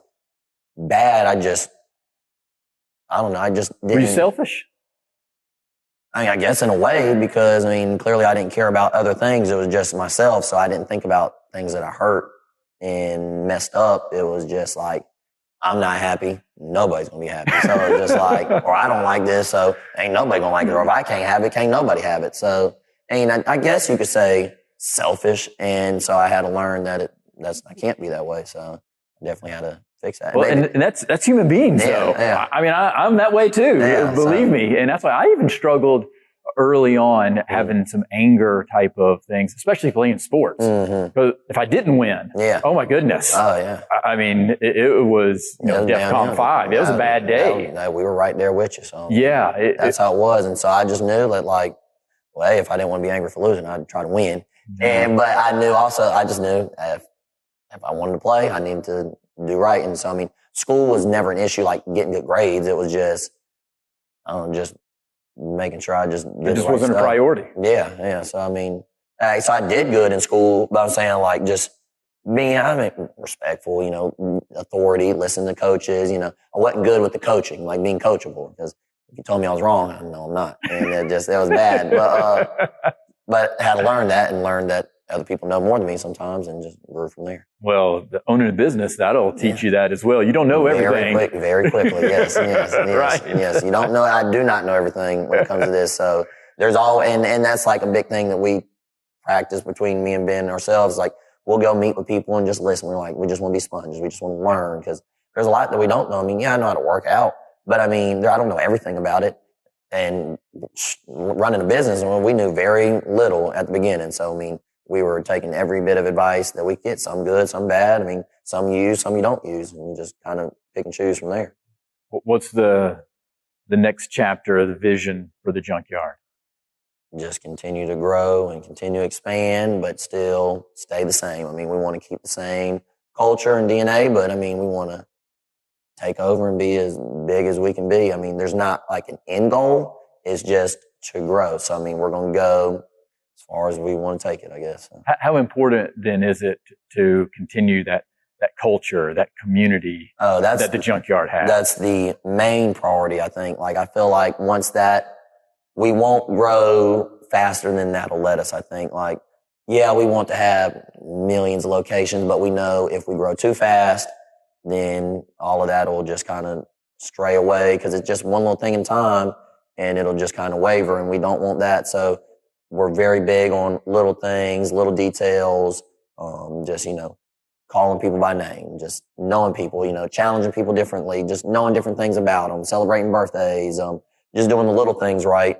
bad. I don't know. I just didn't. Were you selfish? I mean, I guess in a way, because, I mean, clearly I didn't care about other things. It was just myself. So I didn't think about things that I hurt and messed up. It was just like, I'm not happy, nobody's going to be happy. So it's just like, or I don't like this, so ain't nobody going to like it. Or if I can't have it, can't nobody have it. So And I guess you could say selfish. And so I had to learn that I can't be that way. So I definitely had to fix that. Well, and that's human beings, though. Yeah. I mean, I'm that way too, believe me. And that's why I even struggled early on having some anger type of things, especially playing sports. But if I didn't win, oh my goodness. Oh yeah. I mean, it was, DEFCON 5. It was a bad day. We were right there with you. So yeah, that's how it was. And so I just knew that like, well, hey, if I didn't want to be angry for losing, I'd try to win. But I knew also, I just knew if I wanted to play, I needed to do right. And so, I mean, school was never an issue, like getting good grades. It was just making sure I just did it just wasn't a priority. Yeah. So, I mean, so I did good in school, but I'm saying like just being, respectful, authority, listen to coaches, I wasn't good with the coaching, like being coachable, because if you told me I was wrong, I know I'm not. And it was bad. But I had to learn that and learn that other people know more than me sometimes and just grew from there. Well, owning a business, that'll teach you that as well. You don't know everything. Very quickly, yes. Right. Yes, you don't know. I do not know everything when it comes to this. So there's and that's like a big thing that we practice between me and Ben and ourselves. Like we'll go meet with people and just listen. We just want to be sponges. We just want to learn because there's a lot that we don't know. I mean, I know how to work out, but I mean, I don't know everything about it. And running a business, we knew very little at the beginning. So, I mean, we were taking every bit of advice that we get, some good, some bad. I mean, some you use, some you don't use. And you just kind of pick and choose from there. What's the next chapter of the vision for the Junkyard? Just continue to grow and continue to expand, but still stay the same. I mean, we want to keep the same culture and DNA, but I mean, we want to take over and be as big as we can be. I mean, there's not like an end goal. It's just to grow. So, I mean, we're going to go as far as we want to take it, I guess. How important then is it to continue that culture, that community that the Junkyard has? That's the main priority, I think. Like, I feel like once that, we won't grow faster than that'll let us, I think. Like, yeah, we want to have millions of locations, but we know if we grow too fast, then all of that will just kind of stray away because it's just one little thing in time and it'll just kind of waver, and we don't want that. So we're very big on little things, little details, just, calling people by name, just knowing people, challenging people differently, just knowing different things about them, celebrating birthdays, just doing the little things right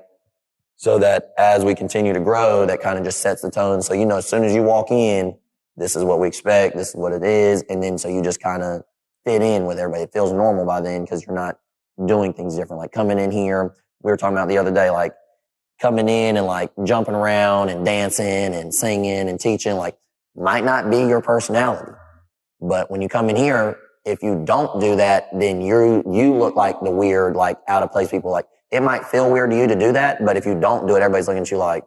so that as we continue to grow, that kind of just sets the tone. So, as soon as you walk in, this is what we expect, this is what it is, and then so you just kind of fit in with everybody. It feels normal by then because you're not doing things different. Like coming in here, we were talking about the other day, like coming in and like jumping around and dancing and singing and teaching, like might not be your personality. But when you come in here, if you don't do that, then you look like the weird, like out of place people. Like it might feel weird to you to do that, but if you don't do it, everybody's looking at you like,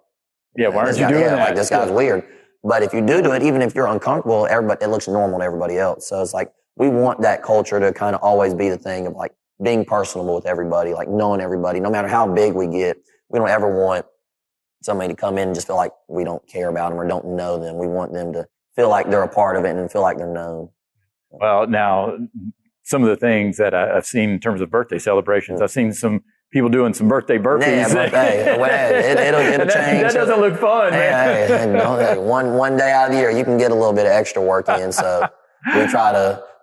yeah, why aren't you doing that? Like this guy's weird. But if you do it, even if you're uncomfortable, it looks normal to everybody else. So it's like, we want that culture to kind of always be the thing of like being personable with everybody, like knowing everybody, no matter how big we get. We don't ever want somebody to come in and just feel like we don't care about them or don't know them. We want them to feel like they're a part of it and feel like they're known. Well, now, some of the things that I've seen in terms of birthday celebrations, I've seen some people doing some birthdays. Yeah, it'll change. That doesn't look fun, man. One day out of the year, you can get a little bit of extra work in. So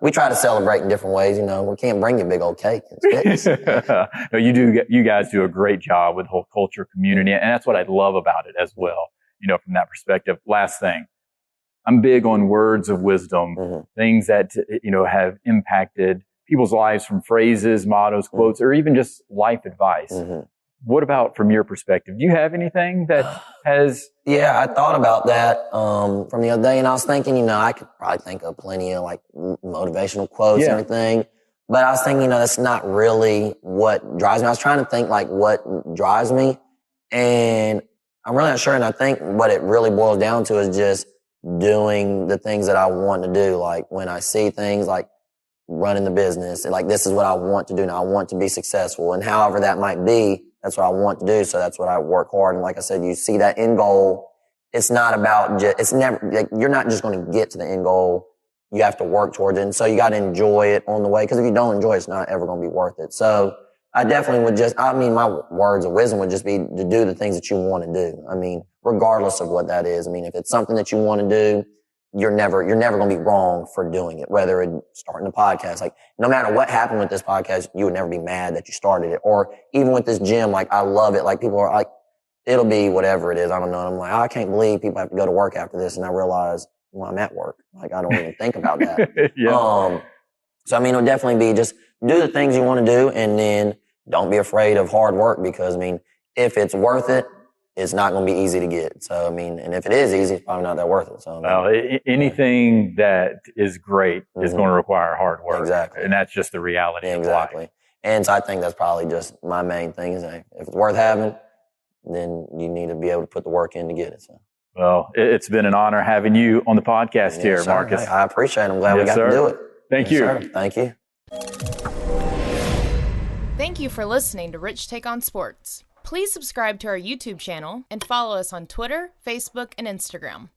we try to celebrate in different ways. We can't bring you a big old cake. No, you guys do a great job with the whole culture, community, and that's what I love about it as well. From that perspective. Last thing, I'm big on words of wisdom, things that have impacted people's lives, from phrases, mottos, quotes, or even just life advice. What about from your perspective? Do you have anything that has... Yeah, I thought about that from the other day, and I was thinking, I could probably think of plenty of like motivational quotes and everything, but I was thinking, that's not really what drives me. I was trying to think like what drives me, and I'm really not sure, and I think what it really boils down to is just doing the things that I want to do. Like when I see things like running the business, and like this is what I want to do now. I want to be successful, and however that might be, that's what I want to do. So that's what I work hard. And like I said, you see that end goal. It's not about it's never, like, you're not just going to get to the end goal. You have to work towards it. And so you got to enjoy it on the way. Cause if you don't enjoy it, it's not ever going to be worth it. So I definitely would my words of wisdom would just be to do the things that you want to do. I mean, regardless of what that is. I mean, if it's something that you want to do, you're never going to be wrong for doing it, whether it's starting a podcast. Like, no matter what happened with this podcast, you would never be mad that you started it. Or even with this gym, like, I love it. Like, people are like, it'll be whatever it is. I don't know. And I'm like, I can't believe people have to go to work after this. And I realize, well, I'm at work. Like, I don't even think about that. Yeah. So, I mean, it'll definitely be just do the things you want to do, and then don't be afraid of hard work, because, I mean, if it's worth it, it's not going to be easy to get. So, I mean, and if it is easy, it's probably not that worth it. So, well, anything that is great is going to require hard work. Exactly. And that's just the reality of life. And so I think that's probably just my main thing is that if it's worth having, then you need to be able to put the work in to get it. So. Well, it's been an honor having you on the podcast here, sir. Marcus. I appreciate it. I'm glad we got to do it. Thank you. Sir. Thank you. Thank you for listening to Rich Take on Sports. Please subscribe to our YouTube channel and follow us on Twitter, Facebook, and Instagram.